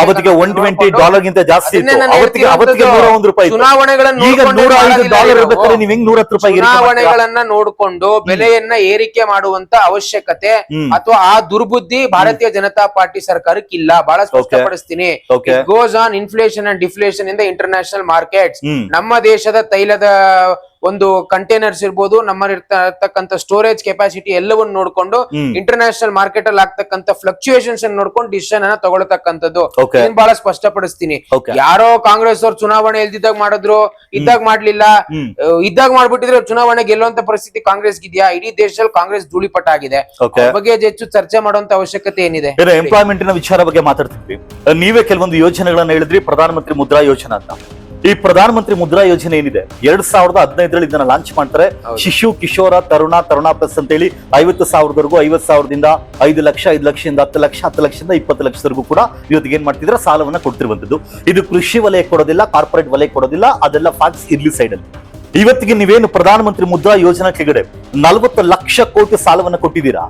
ಅವತ್ತಿಗೆ $120 ಗಿಂತ ಜಾಸ್ತಿ ಇತ್ತು. ಅವತ್ತಿಗೆ 101 ರೂಪಾಯಿ ಚುನಾವಣೆಗಳನ್ನ ಈಗ $105 ಇರ್ಬೇಕಾದ್ರೆ ನೀವು ಹೆಂಗ್ 110 ರೂಪಾಯಿ ಚುನಾವಣೆಗಳನ್ನ ನೋಡ್ಕೊಂಡು ಬೆಲೆಯನ್ನ ಏರಿಕೆ ಮಾಡುವಂತ ಅವಶ್ಯಕತೆ ಅಥವಾ ಆ ದುರ್ಬುದ್ಧಿ ಭಾರತೀಯ ಜನತಾ ಪಾರ್ಟಿ ಸರ್ಕಾರಕ್ಕೆ ಇಲ್ಲ. ಬಹಳ ಸ್ಪಷ್ಟಪಡಿಸ್ತೀನಿ. Goes on inflation and deflation in the international markets. ನಮ್ಮ ದೇಶದ ತೈಲದ ಒಂದು ಕಂಟೈನರ್ಸ್ ಇರ್ಬೋದು, ನಮ್ಮ ಇರ್ತಕ್ಕಂಥ ಸ್ಟೋರೇಜ್ ಕೆಪಾಸಿಟಿ ಎಲ್ಲವನ್ನು ನೋಡ್ಕೊಂಡು ಇಂಟರ್ನ್ಯಾಷನಲ್ ಮಾರ್ಕೆಟ್ ಅಲ್ಲಿ ಆಗ್ತಕ್ಕಂಥ ಫ್ಲಕ್ಚುಯೇಷನ್ಸ್ ನೋಡ್ಕೊಂಡು ಡಿಸಿಷನ್ ಅನ್ನ ತಗೊಳ್ತಕ್ಕಂಥದ್ದು. ಬಹಳ ಸ್ಪಷ್ಟಪಡಿಸ್ತೀನಿ. ಯಾರೋ ಕಾಂಗ್ರೆಸ್ ಅವ್ರು ಚುನಾವಣೆ ಇಲ್ದಿದ್ದಾಗ ಮಾಡಿದ್ರು, ಇದ್ದಾಗ ಮಾಡ್ಲಿಲ್ಲ. ಇದ್ದಾಗ ಮಾಡ್ಬಿಟ್ಟಿದ್ರೆ ಚುನಾವಣೆ ಗೆಲ್ಲುವಂತ ಪರಿಸ್ಥಿತಿ ಕಾಂಗ್ರೆಸ್ ಇದೆಯಾ? ಇಡೀ ದೇಶದಲ್ಲಿ ಕಾಂಗ್ರೆಸ್ ಧೂಳಿಪಟ ಆಗಿದೆ. ಬಗ್ಗೆ ಹೆಚ್ಚು ಚರ್ಚೆ ಮಾಡುವಂತ ಅವಶ್ಯಕತೆ ಏನಿದೆ? ಎಂಪ್ಲಾಯ್ಮೆಂಟ್ ನ ವಿಚಾರ ಬಗ್ಗೆ ಮಾತಾಡ್ತಿದ್ವಿ. ನೀವೇ ಕೆಲವೊಂದು ಯೋಜನೆಗಳನ್ನ ಹೇಳಿದ್ರಿ, ಪ್ರಧಾನಮಂತ್ರಿ ಮುದ್ರಾ ಯೋಜನಾ ಅಂತ. ಈ ಪ್ರಧಾನಮಂತ್ರಿ ಮುದ್ರಾ ಯೋಜನೆ ಏನಿದೆ 2015ರಲ್ಲಿ ಇದನ್ನ ಲಾಂಚ್ ಮಾಡ್ತಾರೆ. ಶಿಶು, ಕಿಶೋರ, ತರುಣ ಪ್ಲಸ್ ಅಂತ ಹೇಳಿ 50,000ವರೆಗೂ, 50,000ದಿಂದ 5 ಲಕ್ಷ, 5 ಲಕ್ಷದಿಂದ 10 ಲಕ್ಷ, 10 ಲಕ್ಷದಿಂದ 20 ಲಕ್ಷದವರೆಗೂ ಕೂಡ ಇವತ್ತಿಗೆ ಏನ್ ಮಾಡ್ತಿದ್ರೆ ಸಾಲವನ್ನ ಕೊಡ್ತಿರುವಂತದ್ದು. ಇದು ಕೃಷಿ ವಲಯ ಕೊಡೋದಿಲ್ಲ, ಕಾರ್ಪೊರೇಟ್ ವಲಯ ಕೊಡೋದಿಲ್ಲ. ಅದೆಲ್ಲ ಫ್ಯಾಕ್ಟ್ಸ್ ಇರ್ಲಿ ಸೈಡ್ ಅಲ್ಲಿ. ಇವತ್ತಿಗೆ ನೀವೇನು ಪ್ರಧಾನಮಂತ್ರಿ ಮುದ್ರಾ ಯೋಜನಾ ಕೆಳಗಡೆ 40 ಲಕ್ಷ ಕೋಟಿ ಸಾಲವನ್ನ ಕೊಟ್ಟಿದ್ದೀರಾ.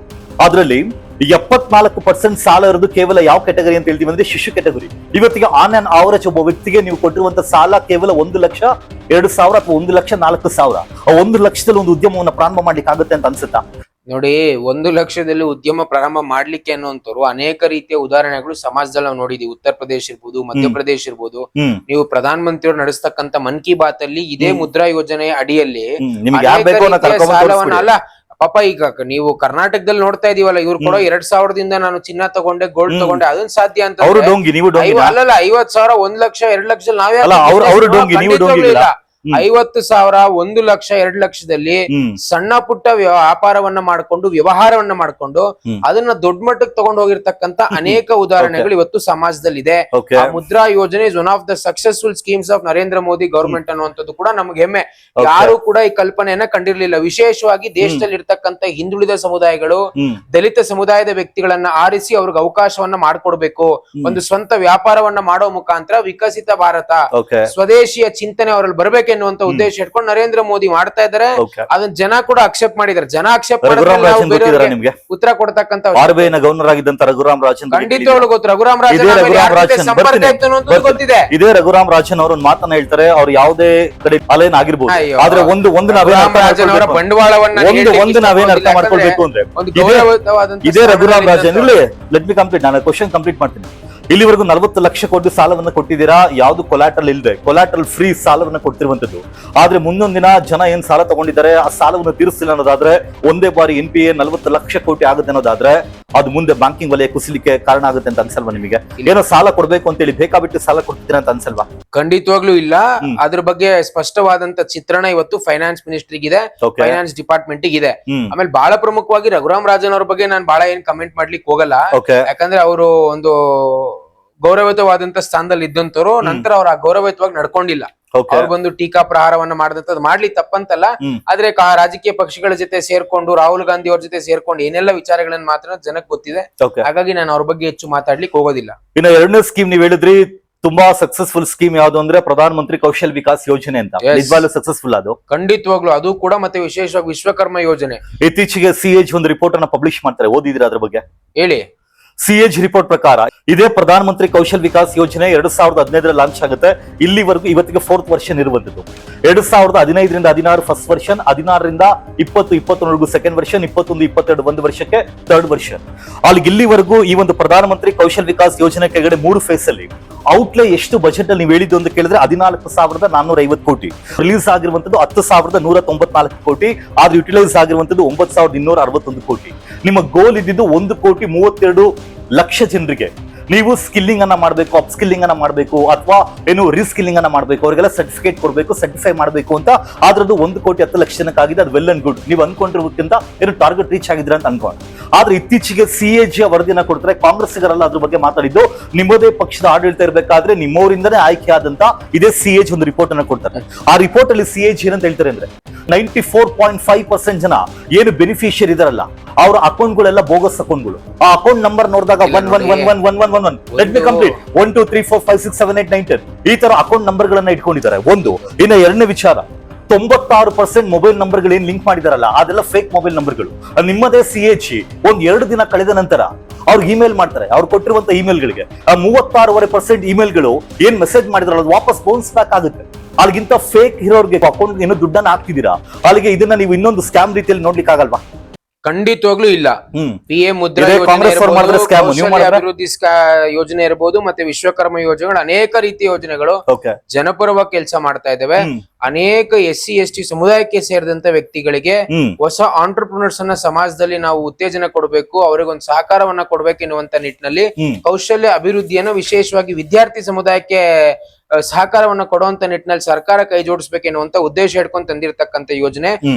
ಅದರಲ್ಲಿ 74% ಸಾಲ ಇರೋದು ಕೇವಲ ಯಾವ ಕ್ಯಾಟಗರಿ ಅಂತ ಹೇಳ್ತೀವಿ ಅಂದ್ರೆ ಶಿಶು ಕ್ಯಾಟಗರಿ. ಇವತ್ತಿಗೆ ಆನ್ ಆನ್ ಅವರೇಜ್ ಒಬ್ಬ ವ್ಯಕ್ತಿಗೆ ನೀವು ಕೊಟ್ಟಿರುವಂತ ಸಾಲ ಕೇವಲ 1,02,000 ಅಥವಾ 1,04,000. ಆ 1 ಲಕ್ಷದಲ್ಲಿ ಒಂದು ಉದ್ಯಮವನ್ನು ಪ್ರಾರಂಭ ಮಾಡ್ಲಿಕ್ಕೆ ಆಗುತ್ತೆ ಅಂತ ಅನ್ಸುತ್ತಾ? ನೋಡಿ, 1 ಲಕ್ಷದಲ್ಲಿ ಉದ್ಯಮ ಪ್ರಾರಂಭ ಮಾಡ್ಲಿಕ್ಕೆ ಅನ್ನುವಂಥವ್ರು ಅನೇಕ ರೀತಿಯ ಉದಾಹರಣೆಗಳು ಸಮಾಜದಲ್ಲಿ ನಾವು ನೋಡಿದೀವಿ. ಉತ್ತರ ಪ್ರದೇಶ ಇರ್ಬೋದು, ಮಧ್ಯಪ್ರದೇಶ ಇರ್ಬೋದು. ನೀವು ಪ್ರಧಾನ ಮಂತ್ರಿಯವರು ನಡೆಸ್ತಕ್ಕಂಥ ಮನ್ ಕಿ ಬಾತ್ ಅಲ್ಲಿ ಇದೇ ಮುದ್ರಾ ಯೋಜನೆಯ ಅಡಿಯಲ್ಲಿ ಸಾಲವನ್ನ ಅಲ್ಲ ಪಾಪ, ಈಗ ನೀವು ಕರ್ನಾಟಕದಲ್ಲಿ ನೋಡ್ತಾ ಇದೀವಲ್ಲ, ಇವ್ರು ಕೊಡೋ 2,000ದಿಂದ ನಾನು ಚಿನ್ನ ತಗೊಂಡೆ, ಗೋಲ್ಡ್ ತಗೊಂಡೆ, ಅದನ್ನ ಸಾಧ್ಯ ಅಂತ ಅಲ್ಲಲ್ಲ. 50,000, 1 ಲಕ್ಷ, 2 ಲಕ್ಷ ನಾವೇ 50,000, 1 ಲಕ್ಷ, 2 ಲಕ್ಷದಲ್ಲಿ ಸಣ್ಣ ಪುಟ್ಟ ವ್ಯಾಪಾರವನ್ನ ಮಾಡ್ಕೊಂಡು, ವ್ಯವಹಾರವನ್ನ ಮಾಡ್ಕೊಂಡು ಅದನ್ನ ದೊಡ್ಡ ಮಟ್ಟಕ್ಕೆ ತಗೊಂಡು ಹೋಗಿರ್ತಕ್ಕಂತ ಅನೇಕ ಉದಾಹರಣೆಗಳು ಇವತ್ತು ಸಮಾಜದಲ್ಲಿದೆ. ಮುದ್ರಾ ಯೋಜನೆ is one of the successful schemes of Narendra Modi government ಅನ್ನುವಂಥದ್ದು ಕೂಡ ನಮ್ಗೆ ಹೆಮ್ಮೆ. ಯಾರು ಕೂಡ ಈ ಕಲ್ಪನೆಯನ್ನ ಕಂಡಿರ್ಲಿಲ್ಲ. ವಿಶೇಷವಾಗಿ ದೇಶದಲ್ಲಿ ಇರ್ತಕ್ಕಂಥ ಹಿಂದುಳಿದ ಸಮುದಾಯಗಳು, ದಲಿತ ಸಮುದಾಯದ ವ್ಯಕ್ತಿಗಳನ್ನ ಆರಿಸಿ ಅವ್ರಿಗೆ ಅವಕಾಶವನ್ನ ಮಾಡ್ಕೊಡ್ಬೇಕು. ಒಂದು ಸ್ವಂತ ವ್ಯಾಪಾರವನ್ನ ಮಾಡೋ ಮುಖಾಂತರ ವಿಕಸಿತ ಭಾರತ, ಸ್ವದೇಶಿಯ ಚಿಂತನೆ ಅವರಲ್ಲಿ ಬರ್ಬೇಕು ಎನ್ನುವಂತ ಉದ್ದೇಶ ಇಟ್ಕೊಂಡು ನರೇಂದ್ರ ಮೋದಿ ಮಾಡ್ತಾ ಇದ್ದಾರೆ. ಅದನ್ನ ಜನ ಕೂಡ ಅಕ್ಸೆಪ್ಟ್ ಮಾಡಿದ್ದಾರೆ. ಜನ ಅಕ್ಸೆಪ್ಟ್ ನಿಮ್ಗೆ ಉತ್ತರ ಕೊಡ್ತಕ್ಕಂಥ RBI ನ ಗವರ್ನರ್ ಆಗಿದ್ದಂತ ರಘುರಾಮ್ ರಾಜನ್ ಖಂಡಿತವಾಗ್ಲೂ ಗೊತ್ತು. ರಘುರಾಮ್ ರಾಜನ್ ಸಂಪರ್ಕ ಇತ್ತು ಅನ್ನೋದು ಗೊತ್ತಿದೆ. ಇದೇ ರಘುರಾಮ್ ರಾಜನ್ ಅವರು ಒಂದು ಮಾತನ್ನ ಹೇಳ್ತಾರೆ, ಅವ್ರು ಯಾವುದೇ ಕಡೆ ಅಲೈನ್ ಆಗಿರ್ಬೋದು, ಆದ್ರೆ ಒಂದು ನಾವೇನ್ ಅರ್ಥ ಮಾಡ್ಕೊಳ್ಬೇಕು ಅಂದ್ರೆ ಇದೇ ರಘುರಾಮ್ ರಾಜನ್ ಇಲ್ಲಿ ಲೆಟ್ ಮಿ ಕಂಪ್ಲೀಟ್, ನಾನು ಕ್ವಶನ್ ಕಂಪ್ಲೀಟ್ ಮಾಡ್ತೀನಿ. ಇಲ್ಲಿವರೆಗೂ 40 ಲಕ್ಷ ಕೋಟಿ ಸಾಲವನ್ನ ಕೊಟ್ಟಿದ್ದೀರಾ, ಯಾವ್ದು ಕೊಲಾಟ್ರಲ್ ಇಲ್ಲದೆ, ಕೊಲಾಟ್ರಲ್ ಫ್ರೀ ಸಾಲವನ್ನ ಕೊಡ್ತಿರುವಂತದ್ದು. ಆದ್ರೆ ಮುಂದೊಂದು ದಿನ ಜನ ಏನ್ ಸಾಲ ತಗೊಂಡಿದ್ದಾರೆ ಆ ಸಾಲವನ್ನು ತೀರಿಸಿಲ್ಲ ಅನ್ನೋದಾದ್ರೆ, ಒಂದೇ ಬಾರಿ NPA 40 ಲಕ್ಷ ಕೋಟಿ ಆಗುತ್ತೆ ಅನ್ನೋದಾದ್ರೆ ಅದು ಮುಂದೆ ಬ್ಯಾಂಕಿಂಗ್ ವಲಯ ಕುಸಿಲಿಕ್ಕೆ ಕಾರಣ ಆಗುತ್ತೆ ಅಂತ ಅನ್ಸಲ್ವಾ ನಿಮಗೆ? ಏನೋ ಸಾಲ ಕೊಡ್ಬೇಕು ಅಂತ ಹೇಳಿ ಬೇಕಾಬಿಟ್ಟು ಸಾಲ ಕೊಡ್ತೀರಾ ಅಂತ ಅನ್ಸಲ್ವಾ? ಖಂಡಿತವಾಗ್ಲೂ ಇಲ್ಲ. ಅದ್ರ ಬಗ್ಗೆ ಸ್ಪಷ್ಟವಾದಂತ ಚಿತ್ರಣ ಇವತ್ತು ಫೈನಾನ್ಸ್ ಮಿನಿಸ್ಟ್ರಿಗೆ, ಫೈನಾನ್ಸ್ ಡಿಪಾರ್ಟ್ಮೆಂಟ್ ಇದೆ. ಆಮೇಲೆ ಬಹಳ ಪ್ರಮುಖವಾಗಿ ರಘುರಾಮ್ ರಾಜನ್ ಅವ್ರ ಬಗ್ಗೆ ನಾನು ಬಹಳ ಏನ್ ಕಮೆಂಟ್ ಮಾಡ್ಲಿಕ್ಕೆ ಹೋಗಲ್ಲ. ಯಾಕಂದ್ರೆ ಅವರು ಒಂದು ಗೌರವಯುತವಾದಂತ ಸ್ಥಾನದಲ್ಲಿ ಇದ್ದಂತವ್ರು. ನಂತರ ಅವ್ರ ಗೌರವಯುತವಾಗಿ ನಡ್ಕೊಂಡಿಲ್ಲ. ಅವ್ರು ಬಂದು ಟೀಕಾ ಪ್ರಹಾರವನ್ನ ಮಾಡಿದಂತದ್ದು ಮಾಡ್ಲಿ ತಪ್ಪಂತಲ್ಲ. ಆದ್ರೆ ರಾಜಕೀಯ ಪಕ್ಷಗಳ ಜೊತೆ ಸೇರ್ಕೊಂಡು, ರಾಹುಲ್ ಗಾಂಧಿ ಅವ್ರ ಜೊತೆ ಸೇರ್ಕೊಂಡು ಏನೆಲ್ಲ ವಿಚಾರಗಳನ್ನ ಮಾತ್ರ ಜನಕ್ಕೆ ಗೊತ್ತಿದೆ. ಹಾಗಾಗಿ ನಾನು ಅವ್ರ ಬಗ್ಗೆ ಹೆಚ್ಚು ಮಾತಾಡ್ಲಿಕ್ಕೆ ಹೋಗೋದಿಲ್ಲ. ಇನ್ನು 2ನೇ ಸ್ಕೀಮ್ ನೀವ್ ಹೇಳಿದ್ರಿ, ತುಂಬಾ ಸಕ್ಸಸ್ಫುಲ್ ಸ್ಕೀಮ್ ಯಾವ್ದು ಅಂದ್ರೆ ಪ್ರಧಾನ ಮಂತ್ರಿ ಕೌಶಲ್ ವಿಕಾಸ್ ಯೋಜನೆ ಅಂತ. ನಿಜವಾಗ್ಲೂ ಸಕ್ಸಸ್ಫುಲ್ ಅದು? ಖಂಡಿತವಾಗ್ಲು ಅದು ಕೂಡ. ಮತ್ತೆ ವಿಶೇಷವಾಗಿ ವಿಶ್ವಕರ್ಮ ಯೋಜನೆ. ಇತ್ತೀಚೆಗೆ CAG ಒಂದು ರಿಪೋರ್ಟ್ ಅನ್ನ ಪಬ್ಲಿಷ್ ಮಾಡ್ತಾರೆ, ಓದಿದ್ರೆ ಅದ್ರ ಬಗ್ಗೆ? ಹೇಳಿ. ಸಿಎಜಿ ರಿಪೋರ್ಟ್ ಪ್ರಕಾರ ಇದೇ ಪ್ರಧಾನ ಮಂತ್ರಿ ಕೌಶಲ್ ವಿಕಾಸ್ ಯೋಜನೆ 2015 ಲಾಂಚ್ ಆಗುತ್ತೆ. ಇಲ್ಲಿವರೆಗೂ ಇವತ್ತಿಗೆ 4th ವರ್ಷನ್ ಇರುವಂತದ್ದು. 2015ರಿಂದ 16 ಫಸ್ಟ್ ವರ್ಷನ್, 16ರಿಂದ 20-21 ಸೆಕೆಂಡ್ ವರ್ಷನ್, 21-22 ಒಂದು ವರ್ಷಕ್ಕೆ ಥರ್ಡ್ ವರ್ಷನ್. ಅಲ್ಲಿ ಇಲ್ಲಿವರೆಗೂ ಈ ಒಂದು ಪ್ರಧಾನ ಮಂತ್ರಿ ಕೌಶಲ್ ವಿಕಾಸ್ ಯೋಜನೆ ಕೆಳಗಡೆ 3 ಫೇಸ್ ಅಲ್ಲಿ ಔಟ್ಲೇ ಎಷ್ಟು ಬಜೆಟ್ ಅಲ್ಲಿ ನೀವು ಹೇಳಿದ್ದು ಅಂತ ಕೇಳಿದ್ರೆ 14,450 ಕೋಟಿ, ರಿಲೀಸ್ ಆಗಿರುವಂತದ್ದು 10,194 ಕೋಟಿ, ಆದ್ರೆ ಯುಟಿಲೈಸ್ ಆಗಿರುವಂತದ್ದು 9,261 ಕೋಟಿ. ನಿಮ್ಮ ಗೋಲ್ ಇದ್ದಿದ್ದು 1,32 ಲಕ್ಷ ಜನರಿಗೆ ನೀವು ಸ್ಕಿಲ್ಲಿಂಗ್ ಅನ್ನ ಮಾಡಬೇಕು, ಅಪ್ ಸ್ಕಿಲ್ಲಿಂಗ್ ಅನ್ನ ಮಾಡಬೇಕು, ಅಥವಾ ಏನು ರೀಸ್ಕಿಲ್ಲಿಂಗ್ ಅನ್ನ ಮಾಡಬೇಕು, ಅವರಿಗೆಲ್ಲ ಸರ್ಟಿಫಿಕೇಟ್ ಕೊಡಬೇಕು, ಸರ್ಟಿಫೈ ಮಾಡಬೇಕು ಅಂತ. ಆದ್ರದ್ದು 1,10,00,000 ಜನಕ್ಕಾಗಿದೆ. ಅದು ವೆಲ್ ಅಂಡ್ ಗುಡ್. ನೀವು ಅನ್ಕೊಂಡಿರೋದಕ್ಕಿಂತ ಏನು ಟಾರ್ಗೆಟ್ ರೀಚ್ ಆಗಿದ್ರೆ ಅಂತ ಅನ್ಕೊಂಡು. ಆದ್ರೆ ಇತ್ತೀಚೆಗೆ ಸಿಎಜಿ ವರದಿನ ಕೊಡ್ತಾರೆ. ಕಾಂಗ್ರೆಸ್ಸಿಗರೆಲ್ಲ ಅದ್ರ ಬಗ್ಗೆ ಮಾತಾಡಿದ್ದು. ನಿಮ್ಮದೇ ಪಕ್ಷದ ಆಡಳಿತ ಇರಬೇಕಾದ್ರೆ ನಿಮ್ಮವರಿಂದನೇ ಆಯ್ಕೆ ಆದಂತ ಇದೇ ಸಿಎಜಿ ಒಂದು ರಿಪೋರ್ಟ್ ಅನ್ನ ಕೊಡ್ತಾರೆ. ಆ ರಿಪೋರ್ಟ್ ಅಲ್ಲಿ ಸಿಎಜಿ ಏನಂತ ಹೇಳ್ತಾರೆ ಅಂದ್ರೆ 94.5% ಜನ ಏನು ಬೆನಿಫಿಷಿಯರ್ ಇದಾರಲ್ಲ ಅವರ ಅಕೌಂಟ್ಗಳೆಲ್ಲ ಬೋಗಸ್ ಅಕೌಂಟ್ಗಳು. ಆ ಅಕೌಂಟ್ ನಂಬರ್ ನೋಡಿದಾಗ 11111111 ಲೆಟ್ ಮಿ ಕಂಪ್ಲೀಟ್ 1 2 3 4 5 6 7 8 9 10 ಈ ತರ ಅಕೌಂಟ್ ನಂಬರ್ಗಳನ್ನ ಇಟ್ಕೊಂಡಿದ್ದಾರೆ. ಒಂದು. ಇನ್ನು ಎರಡನೇ ವಿಚಾರ, 96% ಮೊಬೈಲ್ ನಂಬರ್ಗಳು ಏನ್ ಲಿಂಕ್ ಮಾಡಿದಾರಲ್ಲ ಅದೆಲ್ಲ ಫೇಕ್ ಮೊಬೈಲ್ ನಂಬರ್ಗಳು. ನಿಮ್ಮದೇ ಸಿಎಚಿ ಒಂದ್ 2 ದಿನ ಕಳೆದ ನಂತರ ಅವ್ರಿಗೆ ಇಮೇಲ್ ಮಾಡ್ತಾರೆ. ಅವ್ರು ಕೊಟ್ಟಿರುವಂತ ಇಮೇಲ್ಗಳಿಗೆ 36% ಇಮೇಲ್ಗಳು ಏನ್ ಮೆಸೇಜ್ ಮಾಡಿದಾರಲ್ಲ ಅದು ವಾಪಸ್ ಬೌನ್ಸ್ ಬ್ಯಾಕ್ ಆಗುತ್ತೆ. ಅಲ್ಲಿಗಿಂತ ಫೇಕ್ ಇರೋರ್ಗೆ ಅಕೌಂಟ್ ಏನೋ ದುಡ್ಡನ್ನ ಹಾಕ್ತಿದ್ದೀರಾ, ಅಲ್ಲಿಗೆ ಇದನ್ನ ನೀವು ಇನ್ನೊಂದು ಸ್ಕ್ಯಾಮ್ ರೀತಿಯಲ್ಲಿ ನೋಡ್ಲಿಕ್ಕೆ ಆಗಲ್ವಾ? ಖಂಡಿತವಾಗ್ಲೂ ಇಲ್ಲ. PM ಮುದ್ರಾ ಅಭಿವೃದ್ಧಿ ಯೋಜನೆ ಇರಬಹುದು, ಮತ್ತೆ ವಿಶ್ವಕರ್ಮ ಯೋಜನೆಗಳು, ಅನೇಕ ರೀತಿಯ ಯೋಜನೆಗಳು ಜನಪರವಾಗಿ ಕೆಲಸ ಮಾಡ್ತಾ ಇದ್ದಾವೆ. ಅನೇಕ SC ST ಸಮುದಾಯಕ್ಕೆ ಸೇರಿದಂತ ವ್ಯಕ್ತಿಗಳಿಗೆ ಹೊಸ ಆಂಟರ್ಪ್ರಿನರ್ಸ್ ಅನ್ನ ಸಮಾಜದಲ್ಲಿ ನಾವು ಉತ್ತೇಜನ ಕೊಡಬೇಕು, ಅವರಿಗೊಂದು ಸಹಕಾರವನ್ನ ಕೊಡ್ಬೇಕು ಎನ್ನುವಂತ ನಿಟ್ಟಿನಲ್ಲಿ ಕೌಶಲ್ಯ ಅಭಿವೃದ್ಧಿಯನ್ನು ವಿಶೇಷವಾಗಿ ವಿದ್ಯಾರ್ಥಿ ಸಮುದಾಯಕ್ಕೆ ಸಹಕಾರವನ್ನ ಕೊಡುವಂತ ನಿಟ್ಟಿನಲ್ಲಿ ಸರ್ಕಾರ ಕೈ ಜೋಡಿಸಬೇಕೆನ್ನುವಂತ ಉದ್ದೇಶ ಇಟ್ಕೊಂಡು ತಂದಿರತಕ್ಕಂತ ಯೋಜನೆ.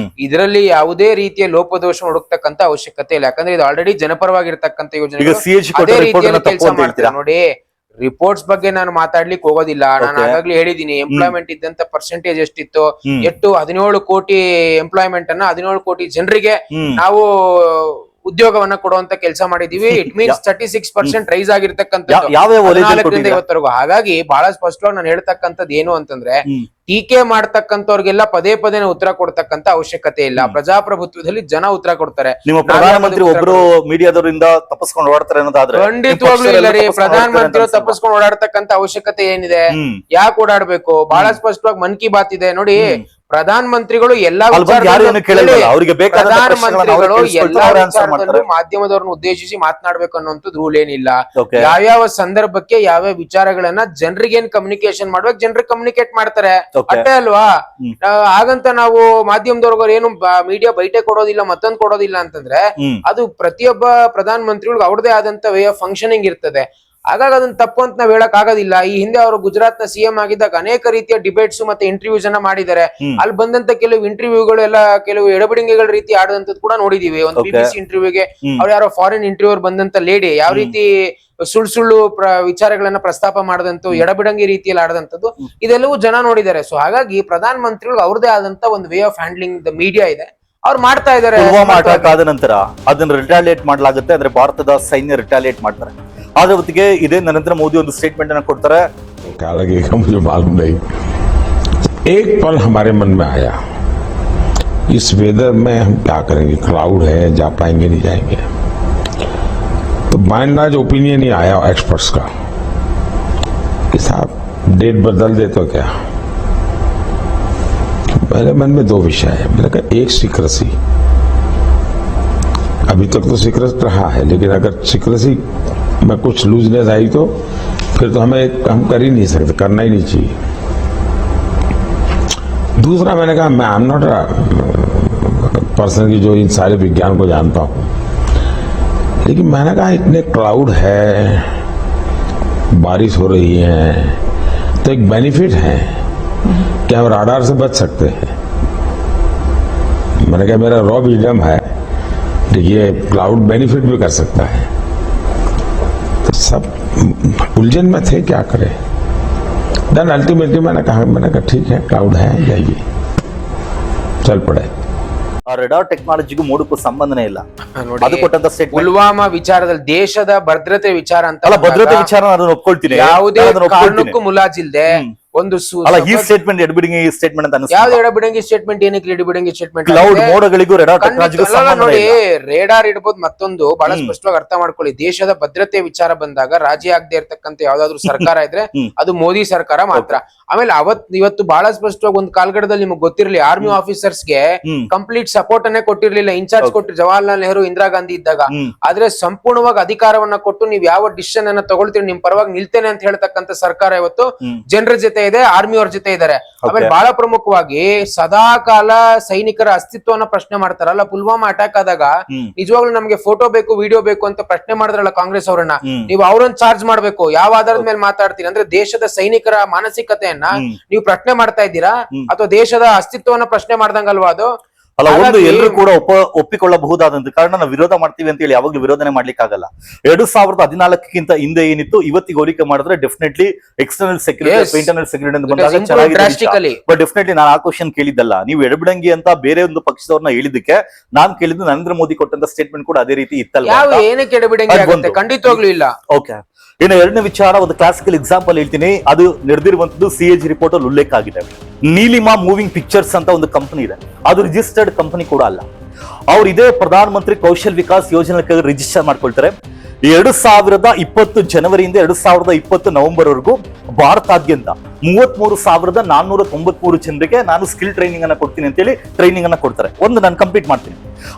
ಇದರಲ್ಲಿ ಯಾವುದೇ ರೀತಿಯ ಲೋಪದೋಷ ಹುಡುಕ್ತಕ್ಕಂತ ಅವಶ್ಯಕತೆ ಇಲ್ಲ. ಯಾಕಂದ್ರೆ ಇದು ಆಲ್ರೆಡಿ ಜನಪರವಾಗಿರ್ತಕ್ಕಂತ ಯೋಜನೆ. ಅದೇ ರೀತಿಯಲ್ಲಿ ಕೆಲಸ ಮಾಡ್ತೀರಾ ನೋಡಿ. ರಿಪೋರ್ಟ್ಸ್ ಬಗ್ಗೆ ನಾನು ಮಾತಾಡ್ಲಿಕ್ಕೆ ಹೋಗೋದಿಲ್ಲ. ನಾನು ಆಗಾಗ್ಲೇ ಹೇಳಿದೀನಿ, ಎಂಪ್ಲಾಯ್ಮೆಂಟ್ ಇದ್ದಂತ ಪರ್ಸೆಂಟೇಜ್ ಎಷ್ಟಿತ್ತು, 17 ಕೋಟಿ ಎಂಪ್ಲಾಯ್ಮೆಂಟ್ ಅನ್ನ 17 ಕೋಟಿ ಜನರಿಗೆ ನಾವು ಉದ್ಯೋಗವನ್ನ ಕೊಡುವಂತ ಕೆಲಸ ಮಾಡಿದೀವಿ. ಇಟ್ ಮೀನ್ಸ್ 36% ರೈಸ್ ಆಗಿರ್ತಕ್ಕಂಥದ್ದು 14ರಿಂದ 50ವರೆಗೂ. ಹಾಗಾಗಿ ಬಹಳ ಸ್ಪಷ್ಟವಾಗಿ ನಾನು ಹೇಳ್ತಕ್ಕಂಥದ್ದು ಏನು ಅಂತಂದ್ರೆ, ಟೀಕೆ ಮಾಡ್ತಕ್ಕಂಥವ್ರಿಗೆಲ್ಲ ಪದೇ ಪದೇ ಉತ್ತರ ಕೊಡ್ತಕ್ಕಂತ ಅವಶ್ಯಕತೆ ಇಲ್ಲ. ಪ್ರಜಾಪ್ರಭುತ್ವದಲ್ಲಿ ಜನ ಉತ್ತರ ಕೊಡ್ತಾರೆ. ನಿಮ್ಮ ಪ್ರಧಾನಮಂತ್ರಿ ಒಬ್ರು ಮೀಡಿಯಾದವರಿಂದ ತಪ್ಪಿಸ್ಕೊಂಡು ಓಡಾಡ್ತಾರೆ ಅನ್ನೋದಾದ್ರೆ ಖಂಡಿತವಾಗ್ಲೂ ಇಲ್ಲ ರೀ. ಪ್ರಧಾನಮಂತ್ರಿ ತಪ್ಪಿಸ್ಕೊಂಡು ಓಡಾಡ್ತಕ್ಕಂತ ಅವಶ್ಯಕತೆ ಏನಿದೆ? ಯಾಕೆ ಓಡಾಡ್ಬೇಕು? ಬಹಳ ಸ್ಪಷ್ಟವಾಗಿ ಮನ್ ಕಿ ಬಾತ್ ಇದೆ ನೋಡಿ. ಪ್ರಧಾನ ಮಂತ್ರಿಗಳು ಎಲ್ಲಾ ಮಾಧ್ಯಮದವ್ರನ್ನ ಉದ್ದೇಶಿಸಿ ಮಾತನಾಡ್ಬೇಕು ಅನ್ನೋಂಥದ್ದು ರೂಲ್ ಏನಿಲ್ಲ. ಯಾವ್ಯಾವ ಸಂದರ್ಭಕ್ಕೆ ಯಾವ್ಯಾವ ವಿಚಾರಗಳನ್ನ ಜನರಿಗೆ ಏನ್ ಕಮ್ಯುನಿಕೇಶನ್ ಮಾಡ್ಬೇಕು, ಜನರಿಗೆ ಕಮ್ಯುನಿಕೇಟ್ ಮಾಡ್ತಾರೆ ಅಷ್ಟೇ ಅಲ್ವಾ? ಹಾಗಂತ ನಾವು ಮಾಧ್ಯಮದವ್ರಿಗೂ ಏನು ಮೀಡಿಯಾ ಬೈಟೆ ಕೊಡೋದಿಲ್ಲ, ಮತ್ತೊಂದು ಕೊಡೋದಿಲ್ಲ ಅಂತಂದ್ರೆ ಅದು ಪ್ರತಿಯೊಬ್ಬ ಪ್ರಧಾನ ಮಂತ್ರಿಗಳಿಗೆ ಅವ್ರದೇ ಆದಂತ ವೇ ಆಫ್ ಫಂಕ್ಷನಿಂಗ್ ಇರ್ತದೆ. ಹಾಗಾಗಿ ಅದನ್ನ ತಪ್ಪು ಅಂತ ನಾವ್ ಹೇಳಕ್ ಆಗೋದಿಲ್ಲ. ಈ ಹಿಂದೆ ಅವರು ಗುಜರಾತ್ ನ CM ಆಗಿದ್ದಾಗ ಅನೇಕ ರೀತಿಯ ಡಿಬೇಟ್ಸ್ ಮತ್ತೆ ಇಂಟರ್ವ್ಯೂಸ್ ಅನ್ನ ಮಾಡಿದ್ದಾರೆ. ಅಲ್ಲಿ ಬಂದಂತ ಕೆಲವು ಇಂಟರ್ವ್ಯೂಗಳು ಎಲ್ಲ ಕೆಲವು ಎಡಬಿಡಿಂಗೆಗಳ ರೀತಿ ಆಡದಂತದ್ದು ಕೂಡ ನೋಡಿದೀವಿ. ಒಂದು BBC ಇಂಟರ್ವ್ಯೂಗೆ ಅವ್ರು ಯಾರೋ ಫಾರಿನ್ ಇಂಟರ್ವ್ಯೂರ್ ಬಂದಂತ ಲೇಡಿ ಯಾವ ರೀತಿ ಸುಳ್ಳು ವಿಚಾರಗಳನ್ನ ಪ್ರಸ್ತಾಪ ಮಾಡದಂತೂ, ಎಡಬಿಡಂಗಿ ರೀತಿಯಲ್ಲಿ ಆಡದಂತದ್ದು ಇದೆಲ್ಲವೂ ಜನ ನೋಡಿದ್ದಾರೆ. ಸೊ ಹಾಗಾಗಿ ಪ್ರಧಾನ ಮಂತ್ರಿಗಳು ಅವ್ರದೇ ಆದಂತ ಒಂದು way of handling the media ಇದೆ, ಅವ್ರು ಮಾಡ್ತಾ ಇದಾರೆ. ಅಟ್ಯಾಕ್ ಆದ ನಂತರ ಅದನ್ನ ರಿಟಾಲಿಯೇಟ್ ಮಾಡ್ಲಾಗುತ್ತೆ, ಅಂದ್ರೆ ಭಾರತದ ಸೈನ್ಯ ರಿಟಾಲಿಯೇಟ್ ಮಾಡ್ತಾರೆ. ಆದ್ರೆ ಹೊತ್ತಿಗೆ ಇದೇ ನರೇಂದ್ರ ಮೋದಿ ಒಂದು ಸ್ಟೇಟ್ಮೆಂಟ್ ಅನ್ನ ಕೊಡ್ತಾರೆ. क्या लगेगा मुझे मालूम नहीं. एक पल हमारे मन में आया, इस वेदर में हम क्या करेंगे, क्लाउड है, जा पाएंगे नहीं जाएंगे. तो बाय एंड लार्ज ओपिनियन ही आया एक्सपर्ट्स का कि साहब डेट बदल दे तो क्या. मेरे मन में 2 विषय है. मैंने कहा एक सीक्रेसी, अभी तक तो सीक्रेट रहा है, लेकिन अगर सीक्रेसी में कुछ लूजनेस आई तो फिर तो हम कर ही नहीं सकते, करना ही नहीं चाहिए. दूसरा मैंने कहा मैं आई एम नॉट पर्सन की जो इन सारे विज्ञान को जानता हूं, लेकिन मैंने कहा इतने क्लाउड है, बारिश हो रही है, तो एक बेनिफिट है कि हम राडार से बच सकते हैं. मैंने कहा मेरा रॉ मीडियम है, देखिए क्लाउड बेनिफिट भी कर सकता है. तो सब उलझन में थे, क्या करें. देन अल्टीमेटली मैंने कहा ठीक है, क्लाउड है, जाइए, चल पड़े. ರೆಡಾರ್ ಟೆಕ್ನಾಲಜಿಗೂ ಮೂಡಕ್ಕೂ ಸಂಬಂಧನೇ ಇಲ್ಲ. ಅದು ಕೊಟ್ಟಂತ ಸ್ಟೇಟ್ಮೆಂಟ್ ಪುಲ್ವಾಮಾ ವಿಚಾರದಲ್ಲಿ ದೇಶದ ಭದ್ರತೆ ವಿಚಾರ ಅಂತ ಭದ್ರತೆ ವಿಚಾರ ನಾನು ಒಪ್ಕೊಳ್ತೀನಿ. ಯಾವುದೇ ಕಾರಣಕ್ಕೂ ಮುಲಾಜಿಲ್ದೆ ಒಂದು ಅಲ್ಲ ಈ ಸ್ಟೇಟ್ಮೆಂಟ್ ಎಡಬಿಡಿಂಗಿ ಸ್ಟೇಟ್ಮೆಂಟ್ ಅಂತ ಅನಿಸ್ತು. ಯಾವ್ದು ಎಡಬಿಡಂಗಿ ಸ್ಟೇಟ್ಮೆಂಟ್, ಏನಕ್ಕೆ ಎಡಬಿಡಂಗಿ ಸ್ಟೇಟ್ಮೆಂಟ್? ಕ್ಲೌಡ್ ಮೋಡಗಳಿಗೂ ರೆಡಾರ್ ಟೆಕ್ನಾಲಜಿಗೂ ಸಂಬಂಧ ನೋಡಿ, ಇಲ್ಲ. ರೇಡಾರ್ ಇಡ್ಬೋದು. ಮತ್ತೊಂದು ಬಹಳ ಸ್ಪಷ್ಟವಾಗಿ ಅರ್ಥ ಮಾಡ್ಕೊಳ್ಳಿ, ದೇಶದ ಭದ್ರತೆ ವಿಚಾರ ಬಂದಾಗ ರಾಜಿ ಆಗದೆ ಇರ್ತಕ್ಕಂಥ ಯಾವ್ದಾದ್ರು ಸರ್ಕಾರ ಇದ್ರೆ ಅದು ಮೋದಿ ಸರ್ಕಾರ ಮಾತ್ರ. ಆಮೇಲೆ ಇವತ್ತು ಬಹಳ ಸ್ಪಷ್ಟವಾಗಿ ಒಂದು ಕಾಲ್ಗಡದಲ್ಲಿ ನಿಮ್ಗೆ ಗೊತ್ತಿರ್ಲಿ, ಆರ್ಮಿ ಆಫೀಸರ್ಸ್ಗೆ ಕಂಪ್ಲೀಟ್ ಸಪೋರ್ಟ್ ಅನ್ನೇ ಕೊಟ್ಟಿರ್ಲಿಲ್ಲ. ಇನ್ಚಾರ್ಜ್ ಕೊಟ್ಟಿರ್ ಜವಾಹರ್ಲಾಲ್ ನೆಹರು, ಇಂದಿರಾ ಗಾಂಧಿ ಇದ್ದಾಗ. ಆದ್ರೆ ಸಂಪೂರ್ಣವಾಗಿ ಅಧಿಕಾರವನ್ನ ಕೊಟ್ಟು ನೀವ್ ಯಾವ ಡಿಸಿಷನ್ ಅನ್ನ ತಗೊಳ್ತೀರಿ, ನಿಮ್ ಪರವಾಗಿ ನಿಲ್ತೇನೆ ಅಂತ ಹೇಳ್ತಕ್ಕಂಥ ಸರ್ಕಾರ ಇವತ್ತು ಜನರ ಜೊತೆ ಇದೆ, ಆರ್ಮಿ ಅವ್ರ ಜೊತೆ ಇದ್ದಾರೆ. ಆಮೇಲೆ ಬಹಳ ಪ್ರಮುಖವಾಗಿ ಸದಾ ಕಾಲ ಸೈನಿಕರ ಅಸ್ತಿತ್ವವನ್ನ ಪ್ರಶ್ನೆ ಮಾಡ್ತಾರಲ್ಲ. ಪುಲ್ವಾಮಾ ಅಟ್ಯಾಕ್ ಆದಾಗ ನಿಜವಾಗ್ಲೂ ನಮ್ಗೆ ಫೋಟೋ ಬೇಕು, ವಿಡಿಯೋ ಬೇಕು ಅಂತ ಪ್ರಶ್ನೆ ಮಾಡಿದ್ರಲ್ಲ ಕಾಂಗ್ರೆಸ್ ಅವರನ್ನ, ನೀವು ಅವ್ರನ್ನ ಚಾರ್ಜ್ ಮಾಡ್ಬೇಕು. ಯಾವ ಆಧಾರದ ಮೇಲೆ ಮಾತಾಡ್ತೀರಿ ಅಂದ್ರೆ ದೇಶದ ಸೈನಿಕರ ಮಾನಸಿಕತೆಯನ್ನ ನೀವು ಪ್ರಶ್ನೆ ಮಾಡ್ತಾ ಇದ್ದೀರಾ ಅಥವಾ ದೇಶದ ಅಸ್ತಿತ್ವವನ್ನ ಪ್ರಶ್ನೆ ಮಾಡ್ದಂಗಲ್ವಾ ಅದು? ಅಲ್ಲ, ಒಂದು ಎಲ್ಲರೂ ಕೂಡ ಒಪ್ಪಿಕೊಳ್ಳಬಹುದಾದಂತ ಕಾರಣ ನಾವು ವಿರೋಧ ಮಾಡ್ತೀವಿ ಅಂತ ಹೇಳಿ ಯಾವಾಗ್ಲೂ ವಿರೋಧನೆ ಮಾಡ್ಲಿಕ್ಕೆ ಆಗಲ್ಲ. 2014ಕ್ಕಿಂತ ಹಿಂದೆ ಏನಿತ್ತು ಇವತ್ತಿಗೆ ಹೋಲಿಕೆ ಮಾಡಿದ್ರೆ definitely external security, internal security ಅಂತ ಬಂದಾಗ ಚೆನ್ನಾಗಿದೆ. ಬಟ್ ಡೆಫಿನೆಟ್ಲಿ ನಾನು ಆ ಕ್ವಶನ್ ಕೇಳಿದ್ದಲ್ಲ, ನೀವು ಎಡಬಿಡಂಗಿ ಅಂತ ಬೇರೆ ಒಂದು ಪಕ್ಷದವ್ರನ್ನ ಹೇಳಿದಕ್ಕೆ ನಾನು ಕೇಳಿದ್ದು ನರೇಂದ್ರ ಮೋದಿ ಕೊಟ್ಟಂತ ಸ್ಟೇಟ್ಮೆಂಟ್ ಕೂಡ ಅದೇ ರೀತಿ ಇತ್ತಲ್ಲ. ಏನಕ್ಕೆ ಎಡಬಿಡಂಗಿ ಆಗುತ್ತೆ? ಖಂಡಿತವಾಗ್ಲೂ ಇಲ್ಲ. ಓಕೆ, ಇನ್ನು ಎರಡನೇ ವಿಚಾರ, ಒಂದು ಕ್ಲಾಸಿಕಲ್ ಎಕ್ಸಾಂಪಲ್ ಹೇಳ್ತೀನಿ. ಅದು ನಡೆದಿರುವಂತದ್ದು CAG ರಿಪೋರ್ಟ್ ಅಲ್ಲಿ ಉಲ್ಲೇಖ ಆಗಿದೆ. ನೀಲಿಮಾ ಮೂವಿಂಗ್ ಪಿಕ್ಚರ್ಸ್ ಅಂತ ಒಂದು ಕಂಪನಿ ಇದೆ, ಅದು ರಿಜಿಸ್ಟರ್ಡ್ ಕಂಪನಿ ಕೂಡ ಅಲ್ಲ. ಅವ್ರು ಇದೇ ಪ್ರಧಾನ ಮಂತ್ರಿ ಕೌಶಲ್ ವಿಕಾಸ್ ಯೋಜನೆಗೆ ರಿಜಿಸ್ಟರ್ ಮಾಡ್ಕೊಳ್ತಾರೆ. 2020 ಜನವರಿಯಿಂದ 2020 ನವೆಂಬರ್ ವರೆಗೂ ಭಾರತಾದ್ಯಂತ 33,493 ಜನರಿಗೆ ನಾನು ಸ್ಕಿಲ್ ಟ್ರೈನಿಂಗ್ ಅನ್ನ ಕೊಡ್ತೀನಿ ಅಂತೇಳಿ ಟ್ರೈನಿಂಗ್ ಅನ್ನ ಕೊಡ್ತಾರೆ. ನಾನು ಕಂಪ್ಲೀಟ್ ಮಾಡ್ತೀನಿ.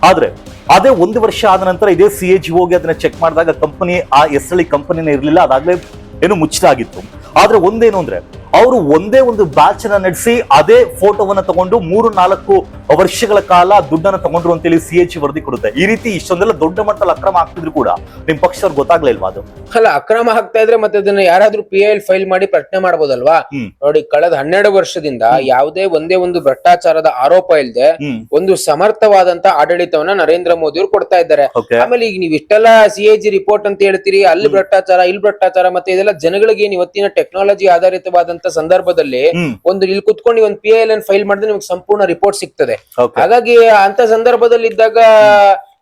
ಆದ್ರೆ ಅದೇ 1 ವರ್ಷ ಆದ ನಂತರ ಇದೇ CAG ಹೋಗಿ ಅದನ್ನ ಚೆಕ್ ಮಾಡಿದಾಗ ಕಂಪನಿ ಆ ಹೆಸರಲ್ಲಿ ಕಂಪನಿನೇ ಇರಲಿಲ್ಲ, ಅದಾಗ್ಲೇ ಏನು ಮುಚ್ಚಿದಾಗಿತ್ತು. ಆದ್ರೆ ಒಂದೇನು ಅಂದ್ರೆ ಅವರು ಒಂದೇ ಒಂದು ಬ್ಯಾಚ್ ಅನ್ನ ನಡೆಸಿ ಅದೇ ಫೋಟೋವನ್ನ ತಗೊಂಡು 3-4 ವರ್ಷಗಳ ಕಾಲ ದುಡ್ಡನ್ನ ತಗೊಂಡ್ರು ಅಂತೇಳಿ CAG ವರದಿ ಕೊಡುತ್ತೆ. ಈ ರೀತಿ ಇಷ್ಟೊಂದೆಲ್ಲ ದೊಡ್ಡ ಮಟ್ಟದಲ್ಲಿ ಅಕ್ರಮ ಆಗ್ತಿದ್ರು ಕೂಡ ನಿಮ್ ಪಕ್ಷದವ್ರು ಗೊತ್ತಾಗ್ಲಿಲ್ವಾ ಅದು? ಅಲ್ಲ, ಅಕ್ರಮ ಆಗ್ತಾ ಇದ್ರೆ ಮತ್ತೆ ಅದನ್ನ ಯಾರಾದ್ರೂ PIL ಫೈಲ್ ಮಾಡಿ ಪ್ರಶ್ನೆ ಮಾಡಬಹುದಲ್ವಾ? ನೋಡಿ, ಕಳೆದ 12 ವರ್ಷದಿಂದ ಯಾವುದೇ ಒಂದೇ ಒಂದು ಭ್ರಷ್ಟಾಚಾರದ ಆರೋಪ ಇಲ್ಲದೆ ಒಂದು ಸಮರ್ಥವಾದಂತ ಆಡಳಿತವನ್ನ ನರೇಂದ್ರ ಮೋದಿ ಅವರು ಕೊಡ್ತಾ ಇದ್ದಾರೆ. ಆಮೇಲೆ ಈಗ ನೀವು ಇಷ್ಟೆಲ್ಲ CAG ರಿಪೋರ್ಟ್ ಅಂತ ಹೇಳ್ತೀರಿ, ಅಲ್ಲಿ ಭ್ರಷ್ಟಾಚಾರ, ಇಲ್ಲಿ ಭ್ರಷ್ಟಾಚಾರ, ಮತ್ತೆ ಇದೆಲ್ಲ ಜನಗಳಿಗೆ ಏನ್ ಇವತ್ತಿನ ಟೆಕ್ನಾಲಜಿ ಆಧಾರಿತವಾದಂತ ಸಂದರ್ಭದಲ್ಲಿ ಇಲ್ಲಿ ಕುತ್ಕೊಂಡು ಒಂದು PIL ಫೈಲ್ ಮಾಡಿದ್ರೆ ನಿಮ್ಗೆ ಸಂಪೂರ್ಣ ರಿಪೋರ್ಟ್ ಸಿಗ್ತದೆ. ಹಾಗಾಗಿ ಅಂತ ಸಂದರ್ಭದಲ್ಲಿ ಇದ್ದಾಗ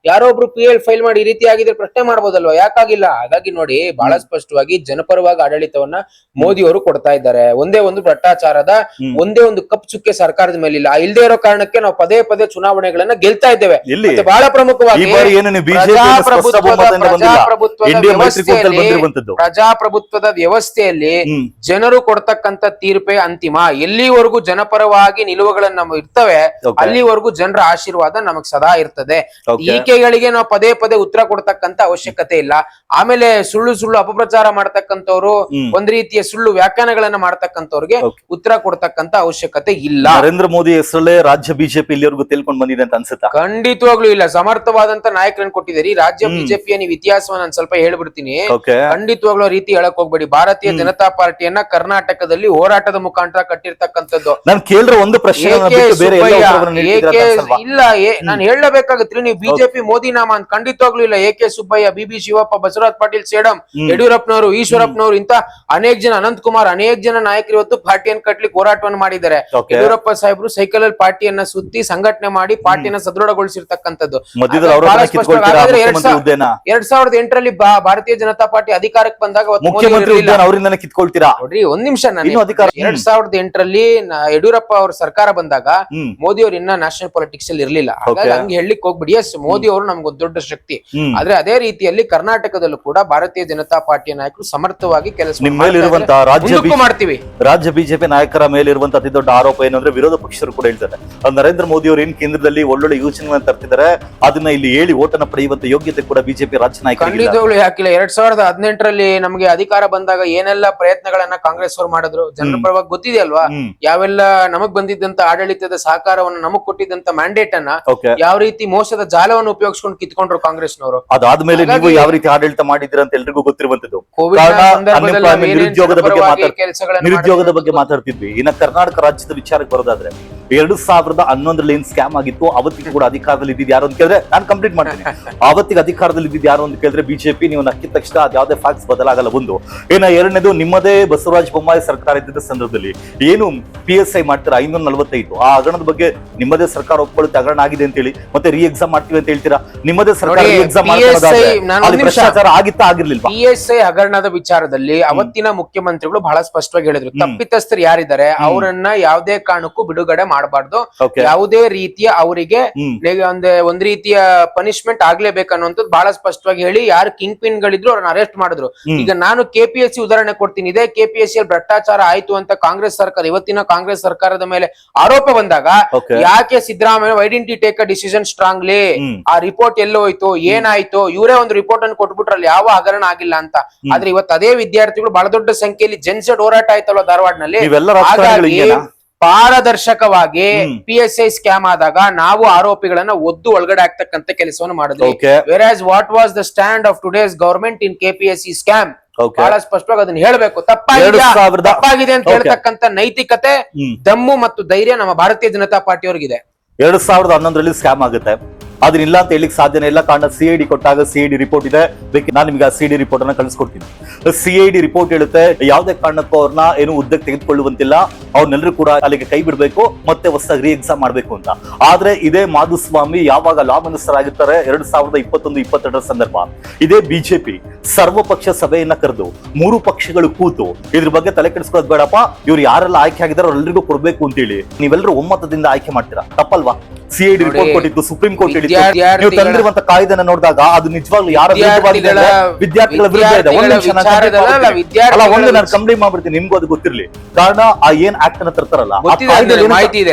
ಯಾರೋ ಒಬ್ರು PIL ಫೈಲ್ ಮಾಡಿ ಈ ರೀತಿ ಆಗಿದ್ರೆ ಪ್ರಶ್ನೆ ಮಾಡ್ಬೋದಲ್ವಾ? ಯಾಕಾಗಿಲ್ಲ? ಹಾಗಾಗಿ ನೋಡಿ, ಬಹಳ ಸ್ಪಷ್ಟವಾಗಿ ಜನಪರವಾಗಿ ಆಡಳಿತವನ್ನ ಮೋದಿ ಅವರು ಕೊಡ್ತಾ ಇದ್ದಾರೆ. ಒಂದೇ ಒಂದು ಭ್ರಷ್ಟಾಚಾರದ ಒಂದೇ ಒಂದು ಕಪ್ ಚುಕ್ಕೆ ಸರ್ಕಾರದ ಮೇಲಿಲ್ಲ. ಇಲ್ಲದೆ ಇರೋ ಕಾರಣಕ್ಕೆ ನಾವು ಪದೇ ಪದೇ ಚುನಾವಣೆಗಳನ್ನ ಗೆಲ್ತಾ ಇದ್ದೇವೆ. ಬಹಳ ಪ್ರಮುಖವಾಗಿ ಪ್ರಜಾಪ್ರಭುತ್ವದ ವ್ಯವಸ್ಥೆಯಲ್ಲಿ ಜನರು ಕೊಡ್ತಕ್ಕಂತ ತೀರ್ಪೇ ಅಂತಿಮ. ಎಲ್ಲಿವರೆಗೂ ಜನಪರವಾಗಿ ನಿಲುವುಗಳನ್ನ ಇರ್ತವೆ ಅಲ್ಲಿವರೆಗೂ ಜನರ ಆಶೀರ್ವಾದ ನಮಗ್ ಸದಾ ಇರ್ತದೆ. ಗಳಿಗೆ ನಾವು ಪದೇ ಪದೇ ಉತ್ತರ ಕೊಡ್ತಕ್ಕಂತ ಅವಶ್ಯಕತೆ ಇಲ್ಲ. ಆಮೇಲೆ ಸುಳ್ಳು ಅಪಪ್ರಚಾರ ಮಾಡ್ತಕ್ಕಂಥವ್ರು, ಒಂದ್ ರೀತಿಯ ಸುಳ್ಳು ವ್ಯಾಖ್ಯಾನಗಳನ್ನ ಮಾಡ್ತಕ್ಕಂಥವ್ರಿಗೆ ಉತ್ತರ ಕೊಡ್ತಕ್ಕಂತ ಅವಶ್ಯಕತೆ ಇಲ್ಲ. ನರೇಂದ್ರ ಮೋದಿ ಹೆಸರಲ್ಲೇ ರಾಜ್ಯ ಬಿಜೆಪಿ ಇಲ್ಲಿವರೆಗೂ ತಿಳ್ಕೊಂಡು ಬಂದಿದೆ ಅಂತ ಅನ್ಸುತ್ತಾ? ಖಂಡಿತವಾಗ್ಲೂ ಇಲ್ಲ. ಸಮರ್ಥವಾದಂತ ನಾಯಕರನ್ನು ಕೊಟ್ಟಿದ್ದೀರಿ. ರಾಜ್ಯ ಬಿಜೆಪಿಯ ನೀವು ಇತಿಹಾಸವನ್ನ ನಾನು ಸ್ವಲ್ಪ ಹೇಳ್ಬಿಡ್ತೀನಿ. ಖಂಡಿತವಾಗ್ಲೂ ರೀತಿ ಹೇಳಕ್ ಹೋಗ್ಬೇಡಿ. ಭಾರತೀಯ ಜನತಾ ಪಾರ್ಟಿಯನ್ನ ಕರ್ನಾಟಕದಲ್ಲಿ ಹೋರಾಟದ ಮುಖಾಂತರ ಕಟ್ಟಿರ್ತಕ್ಕಂಥದ್ದು. ನಾನು ಕೇಳಿದ್ರೆ ಒಂದು ಪ್ರಶ್ನೆ ಇಲ್ಲ, ನಾನು ಹೇಳಬೇಕಾಗತ್ರಿ. ನೀವು ಬಿಜೆಪಿ ಮೋದಿ ನಾಮ ಅಂತ ಖಂಡಿತವಾಗ್ಲೂ ಇಲ್ಲ. AK ಸುಬ್ಬಯ್ಯ, BB ಶಿವಪ್ಪ, ಬಸವರಾಜ್ ಪಾಟೀಲ್ ಸೇಡಂ, ಯಡಿಯೂರಪ್ಪನವರು, ಈಶ್ವರಪ್ಪನವರು, ಇಂತ ಅನೇಕ ಜನ, ಅನಂತ್ ಕುಮಾರ್, ಅನೇಕ ಜನ ನಾಯಕರು ಇವತ್ತು ಪಾರ್ಟಿಯನ್ನು ಕಟ್ಲಿಕ್ಕೆ ಹೋರಾಟವನ್ನು ಮಾಡಿದ್ದಾರೆ. ಯಡಿಯೂರಪ್ಪ ಸಾಹೇಬರು ಸೈಕಲ್ ಅಲ್ಲಿ ಪಾರ್ಟಿಯನ್ನ ಸುತ್ತಿ ಸಂಘಟನೆ ಮಾಡಿ ಪಾರ್ಟಿಯನ್ನ ಸದೃಢಗೊಳಿಸಿರ್ತಕ್ಕಂಥದ್ದು. 2008ರಲ್ಲಿ ಭಾರತೀಯ ಜನತಾ ಪಾರ್ಟಿ ಅಧಿಕಾರಕ್ಕೆ ಬಂದಾಗ ಅವರಿಂದನೇ ಕಿತ್ಕೊಳ್ತೀರಾ? ನೋಡ್ರಿ, ಒಂದ್ ನಿಮಿಷ. 2008ರಲ್ಲಿ ಯಡಿಯೂರಪ್ಪ ಅವ್ರ ಸರ್ಕಾರ ಬಂದಾಗ ಮೋದಿ ಅವರು ಇನ್ನ ನ್ಯಾಷನಲ್ ಪಾಲಿಟಿಕ್ಸ್ ಅಲ್ಲಿ ಇರ್ಲಿಲ್ಲ. ಹಾಗಾಗಿ ಹಂಗೆ ಹೇಳಲಿಕ್ಕೆ ಹೋಗ್ಬಿಡಿ. ಎಸ್, ಮೋದಿ ಅವರು ನಮ್ಗೊಂದು ದೊಡ್ಡ ಶಕ್ತಿ. ಆದ್ರೆ ಅದೇ ರೀತಿಯಲ್ಲಿ ಕರ್ನಾಟಕದಲ್ಲೂ ಕೂಡ ಭಾರತೀಯ ಜನತಾ ಪಾರ್ಟಿಯ ನಾಯಕರು ಸಮರ್ಥವಾಗಿ ಕೆಲಸ ಮಾಡ್ತೀವಿ. ರಾಜ್ಯ ಬಿಜೆಪಿ ನಾಯಕರ ಮೇಲಿರುವಂತಹ ಅತಿ ದೊಡ್ಡ ಆರೋಪ ಏನು ಅಂದ್ರೆ ವಿರೋಧ ಪಕ್ಷರು ಕೂಡ ಹೇಳ್ತಾರೆ, ನರೇಂದ್ರ ಮೋದಿ ಅವರು ಏನ್ ಕೇಂದ್ರದಲ್ಲಿ ಒಳ್ಳೊಳ್ಳೆ ಯೋಜನೆಗಳನ್ನ ತರ್ತಿದ್ದಾರೆ, ಅದನ್ನ ಇಲ್ಲಿ ಹೇಳಿ ಓಟನ್ನ ಪಡೆಯುವಂತ ಯೋಗ್ಯತೆ ಕೂಡ ಬಿಜೆಪಿ ರಾಜ್ಯ ನಾಯಕರು ಖಂಡಿತವಾಗ್ಲೂ ಯಾಕಿಲ್ಲ. 2018ರಲ್ಲಿ ನಮಗೆ ಅಧಿಕಾರ ಬಂದಾಗ ಏನೆಲ್ಲ ಪ್ರಯತ್ನಗಳನ್ನ ಕಾಂಗ್ರೆಸ್ ಅವರು ಮಾಡಿದ್ರು ಜನರ ಪರವಾಗಿ ಗೊತ್ತಿದೆ ಅಲ್ವಾ? ಯಾವೆಲ್ಲ ನಮಗ್ ಬಂದಿದ್ದಂತ ಆಡಳಿತದ ಸಹಕಾರವನ್ನು ನಮಗ್ ಕೊಟ್ಟಿದ್ದಂತ ಮ್ಯಾಂಡೇಟ್ ಅನ್ನ ಯಾವ ರೀತಿ ಮೋಸದ ಜಾಲವನ್ನು ಉಪಯೋಗಿಸ್ಕೊಂಡು ಕಿತ್ಕೊಂಡ್ರು ಕಾಂಗ್ರೆಸ್ನವರು. ಅದಾದ್ಮೇಲೆ ನೀವು ಯಾವ ರೀತಿ ಆಡಳಿತ ಮಾಡಿದ್ರ ಅಂತ ಎಲ್ರಿಗೂ ಗೊತ್ತಿರುವಂತದ್ದು. ನಿರುದ್ಯೋಗದ ಬಗ್ಗೆ ಮಾತಾಡ್ತಿದ್ವಿ. ಇನ್ನ ಕರ್ನಾಟಕ ರಾಜ್ಯದ ವಿಚಾರಕ್ಕೆ ಬರೋದಾದ್ರೆ 2011 ಏನ್ ಸ್ಕ್ಯಾಮ್ ಆಗಿತ್ತು ಅವತ್ತಿಗೆ ಕೂಡ ಅಧಿಕಾರದಲ್ಲಿ ಇದ್ದಿದ್ದು ಯಾರು ಅಂತ ಕೇಳಿದ್ರೆ ನಾನು ಕಂಪ್ಲೀಟ್ ಮಾಡ್ತೀನಿ. ಅವತ್ತಿಗೆ ಅಧಿಕಾರದಲ್ಲಿ ಇದ್ದಿದ್ದು ಯಾರು ಅಂತ ಕೇಳಿದ್ರೆ ಬಿಜೆಪಿ. ನೀವು ನಕ್ಕಿದ ತಕ್ಷಣ ಅದ್ಯಾವುದೇ ಫ್ಯಾಕ್ಟ್ಸ್ ಬದಲಾಗಲ್ಲ. ಒಂದು ಎರಡನೇದು, ನಿಮ್ಮದೇ ಬಸವರಾಜ ಬೊಮ್ಮಾಯಿ ಸರ್ಕಾರ ಇದ್ದಿದ್ದ ಸಂದರ್ಭದಲ್ಲಿ ಏನು PSI ಮಾಡ್ತೀರಾ 545, ಆ ಹಗರಣದ ಬಗ್ಗೆ ನಿಮ್ಮದೇ ಸರ್ಕಾರ ಒಪ್ಕೊಳ್ಳುತ್ತೆ ಹಗರಣ ಆಗಿದೆ ಅಂತ ಹೇಳಿ, ಮತ್ತೆ ರೀ ಎಕ್ಸಾಮ್ ಮಾಡ್ತೀವಿ ಅಂತ ಹೇಳ್ತೀರಾ. ನಿಮ್ಮದೇ ಸರ್ಕಾರ ರೀ ಎಕ್ಸಾಮ್ ಭ್ರಷ್ಟಾಚಾರ ಆಗಿತ್ತಾ ಆಗಿರ್ಲಿಲ್ವಾ? PSI ಹಗರಣದ ವಿಚಾರದಲ್ಲಿ ಅವತ್ತಿನ ಮುಖ್ಯಮಂತ್ರಿಗಳು ಬಹಳ ಸ್ಪಷ್ಟವಾಗಿ ಹೇಳಿದ್ರು, ತಪ್ಪಿತಸ್ಥರು ಯಾರಿದ್ದಾರೆ ಅವರನ್ನ ಯಾವುದೇ ಕಾರಣಕ್ಕೂ ಬಿಡುಗಡೆ ಮಾಡಬಾರ್ದು, ಯಾವುದೇ ರೀತಿಯ ಅವರಿಗೆ ಒಂದ್ ರೀತಿಯ ಪನಿಷ್ಮೆಂಟ್ ಆಗ್ಲೇಬೇಕನ್ನುವಂಥದ್ದು ಬಹಳ ಸ್ಪಷ್ಟವಾಗಿ ಹೇಳಿ ಯಾರು ಕಿಂಗ್ ಪಿನ್ ಗಳಿದ್ರು ಅವ್ರನ್ನ ಅರೆಸ್ಟ್ ಮಾಡಿದ್ರು. ಈಗ ನಾನು KPSC ಉದಾಹರಣೆ ಕೊಡ್ತೀನಿ. ಇದೇ KPSC ಅಲ್ಲಿ ಭ್ರಷ್ಟಾಚಾರ ಆಯ್ತು ಅಂತ ಕಾಂಗ್ರೆಸ್ ಸರ್ಕಾರ, ಇವತ್ತಿನ ಕಾಂಗ್ರೆಸ್ ಸರ್ಕಾರದ ಮೇಲೆ ಆರೋಪ ಬಂದಾಗ ಯಾಕೆ Siddaramaiah why didn't you take a decision strongly, ಆ ರಿಪೋರ್ಟ್ ಎಲ್ಲೋ ಹೋಯ್ತು, ಏನಾಯ್ತು, ಇವರೇ ಒಂದು ರಿಪೋರ್ಟ್ ಅನ್ನು ಕೊಟ್ಬಿಟ್ರಲ್ಲಿ ಯಾವ ಹಗರಣ ಆಗಿಲ್ಲ ಅಂತ. ಆದ್ರೆ ಇವತ್ತು ಅದೇ ವಿದ್ಯಾರ್ಥಿಗಳು ಬಹಳ ದೊಡ್ಡ ಸಂಖ್ಯೆಯಲ್ಲಿ ಜೆನ್ಸೆಡ್ ಹೋರಾಟ ಆಯ್ತಲ್ವ ಧಾರವಾಡನಲ್ಲಿ, ಹಾಗಾಗಿ ಪಾರದರ್ಶಕವಾಗಿ PSI ಸ್ಕ್ಯಾಮ್ ಆದಾಗ ನಾವು ಆರೋಪಿಗಳನ್ನ ಒದ್ದು ಒಳಗಡೆ ಆಗ್ತಕ್ಕಂತ ಕೆಲಸವನ್ನು ಮಾಡಿದ್ವಿ. Whereas what was the stand of today's government in KPSC scam, ಬಹಳ ಸ್ಪಷ್ಟವಾಗಿ ಅದನ್ನ ಹೇಳ್ಬೇಕು. ತಪ್ಪಾಗಿದೆ ಅಂತ ಹೇಳ್ತಕ್ಕಂತ ನೈತಿಕತೆ, ದಮ್ಮು ಮತ್ತು ಧೈರ್ಯ ನಮ್ಮ ಭಾರತೀಯ ಜನತಾ ಪಾರ್ಟಿ ಅವ್ರಿಗಿದೆ. 2011 ಸ್ಕ್ಯಾಮ್ ಆಗುತ್ತೆ, ಅದನ್ನಿಲ್ಲ ಅಂತ ಹೇಳಿಕ್ ಸಾಧ್ಯನೇ ಇಲ್ಲ. ಕಾರಣ CID ಕೊಟ್ಟಾಗ CID ರಿಪೋರ್ಟ್ ಇದೆ. ನಾನು ನಿಮಗೆ ಆ CID ರಿಪೋರ್ಟ್ ಅನ್ನ ಕಳಿಸ್ಕೊಡ್ತೀನಿ. CID ರಿಪೋರ್ಟ್ ಹೇಳುತ್ತೆ ಯಾವುದೇ ಕಾರಣಕ್ಕೂ ಅವ್ರನ್ನ ಏನು ಹುದ್ದೆಗೆ ತೆಗೆದುಕೊಳ್ಳುವಂತಿಲ್ಲ, ಅವ್ರನ್ನೆಲ್ಲರೂ ಕೂಡ ಅಲ್ಲಿಗೆ ಕೈ ಬಿಡಬೇಕು, ಮತ್ತೆ ಹೊಸದಾಗಿ ರೀ ಎಕ್ಸಾಮ್ ಮಾಡ್ಬೇಕು ಅಂತ. ಆದ್ರೆ ಇದೇ ಮಾಧುಸ್ವಾಮಿ ಯಾವಾಗ ಲಾ ಮಿನಿಸ್ಟರ್ ಆಗಿರ್ತಾರೆ 2021-22 ಸಂದರ್ಭ, ಇದೇ ಬಿಜೆಪಿ ಸರ್ವಪಕ್ಷ ಸಭೆಯನ್ನ ಕರೆದು 3 ಪಕ್ಷಗಳು ಕೂತು ಇದ್ರ ಬಗ್ಗೆ ತಲೆ ಕೆಡಿಸ್ಕೊಳ್ಳೋದು ಬೇಡಪ್ಪ, ಇವ್ರು ಯಾರೆಲ್ಲ ಆಯ್ಕೆ ಆಗಿದಾರೋ ಎಲ್ಲರಿಗೂ ಕೊಡ್ಬೇಕು ಅಂತೇಳಿ ನೀವೆಲ್ಲರೂ ಒಮ್ಮತದಿಂದ ಆಯ್ಕೆ ಮಾಡ್ತೀರಾ, ತಪ್ಪಲ್ವಾ? CID ರಿಪೋರ್ಟ್ ಕೊಟ್ಟಿದ್ದು, ಸುಪ್ರೀಂ ಕೋರ್ಟ್ ಹೇಳಿದ್ದು. ನೀವು ತಂದಿರುವಂತ ಕಾಯ್ದೆನ ನೋಡಿದಾಗ ಅದು ನಿಜವಾಗ್ಲೂ ಯಾರ ವಿದ್ಯಾರ್ಥಿಗಳ ವಿರುದ್ಧ ಇದೆ. ಒಂದು ನಾನು ಕಂಪ್ಲೇಂಟ್ ಮಾಡ್ಬಿಡ್ತೀನಿ, ನಿಮ್ಗೂ ಅದು ಗೊತ್ತಿರ್ಲಿ. ಕಾರಣ ಆ ಏನ್ ಆಕ್ಟ್ ಅನ್ನ ತರ್ತಾರಲ್ಲ,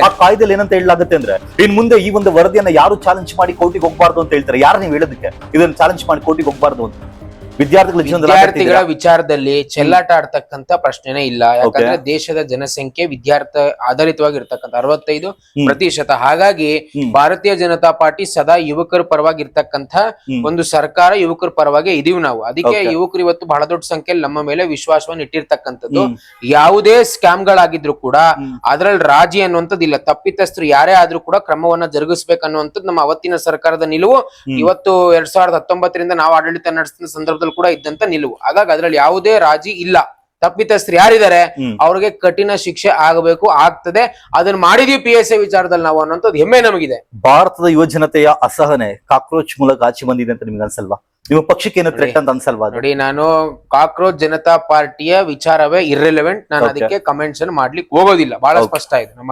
ಆ ಕಾಯ್ದೆಯಲ್ಲಿ ಏನಂತ ಹೇಳಲಾಗುತ್ತೆ ಅಂದ್ರೆ, ಇನ್ ಮುಂದೆ ಈ ಒಂದು ವರದಿಯನ್ನ ಯಾರು ಚಾಲೆಂಜ್ ಮಾಡಿ ಕೋರ್ಟಿಗೆ ಹೋಗ್ಬಾರ್ದು ಅಂತ ಹೇಳ್ತಾರೆ. ಯಾರು ನೀವು ಹೇಳೋದಕ್ಕೆ ಇದನ್ನ ಚಾಲೆಂಜ್ ಮಾಡಿ ಕೋರ್ಟಿಗೆ ಹೋಗ್ಬಾರ್ದು ಅಂತ? ವಿದ್ಯಾರ್ಥಿಗಳ ವಿಚಾರದಲ್ಲಿ ಚೆಲ್ಲಾಟ ಆಡ್ತಕ್ಕಂತ ಪ್ರಶ್ನೆನೇ ಇಲ್ಲ. ಯಾಕಂದ್ರೆ ದೇಶದ ಜನಸಂಖ್ಯೆ ವಿದ್ಯಾರ್ಥಿ ಆಧಾರಿತವಾಗಿರ್ತಕ್ಕಂಥ 65%. ಹಾಗಾಗಿ ಭಾರತೀಯ ಜನತಾ ಪಾರ್ಟಿ ಸದಾ ಯುವಕರ ಪರವಾಗಿ ಇರ್ತಕ್ಕಂಥ ಒಂದು ಸರ್ಕಾರ, ಯುವಕರ ಪರವಾಗಿ ಇದೀವಿ ನಾವು. ಅದಕ್ಕೆ ಯುವಕರು ಇವತ್ತು ಬಹಳ ದೊಡ್ಡ ಸಂಖ್ಯೆಯಲ್ಲಿ ನಮ್ಮ ಮೇಲೆ ವಿಶ್ವಾಸವನ್ನು ಇಟ್ಟಿರ್ತಕ್ಕಂಥದ್ದು. ಯಾವುದೇ ಸ್ಕ್ಯಾಮ್ ಗಳಾಗಿದ್ರು ಕೂಡ ಅದ್ರಲ್ಲಿ ರಾಜಿ ಅನ್ನುವಂಥದ್ದು ಇಲ್ಲ. ತಪ್ಪಿತಸ್ಥರು ಯಾರೇ ಆದ್ರೂ ಕೂಡ ಕ್ರಮವನ್ನ ಜರುಗಿಸಬೇಕನ್ನುವಂಥದ್ದು ನಮ್ಮ ಅವತ್ತಿನ ಸರ್ಕಾರದ ನಿಲುವು. ಇವತ್ತು 2019 ನಾವು ಆಡಳಿತ ನಡೆಸಿದ ಸಂದರ್ಭದಲ್ಲಿ ಕೂಡ ಇದ್ದಂತ ನಿಲುವು. ಹಾಗಾಗಿ ಅದ್ರಲ್ಲಿ ಯಾವುದೇ ರಾಜಿ ಇಲ್ಲ. ತಪ್ಪಿತಸ್ಥರು ಯಾರಿದ್ದಾರೆ ಅವ್ರಿಗೆ ಕಠಿಣ ಶಿಕ್ಷೆ ಆಗಬೇಕು, ಆಗ್ತದೆ. ಅದನ್ನ ಮಾಡಿದೀವಿ PSI ವಿಚಾರದಲ್ಲಿ ನಾವು ಅನ್ನೋಂಥದ್ದು ಹೆಮ್ಮೆ ನಮಗಿದೆ. ಭಾರತದ ಯುವ ಜನತೆಯ ಅಸಹನೆ ಕಾಕ್ರೋಚ್ ಮೂಲಕ ಆಚೆ ಬಂದಿದೆ ಅಂತ ನಿಮ್ಗೆ ಅನ್ಸಲ್ವಾ? ನಿಮ್ಮ ಪಕ್ಷಕ್ಕೆ ಏನು ಥ್ರೆಟ್ ಅಂತ ಅನ್ಸಲ್ವಾ? ನೋಡಿ, ನಾನು ಕಾಕ್ರೋಚ್ ಜನತಾ ಪಾರ್ಟಿಯ ವಿಚಾರವೇ ಇರ್ರೆಲೆವೆಂಟ್. ನಾನು ಅದಕ್ಕೆ ಕಮೆಂಟ್ಸ್ ಅನ್ನು ಮಾಡ್ಲಿಕ್ಕೆ ಹೋಗೋದಿಲ್ಲ. ಬಹಳ ಸ್ಪಷ್ಟ ಇದೆ ನಮ್ಮ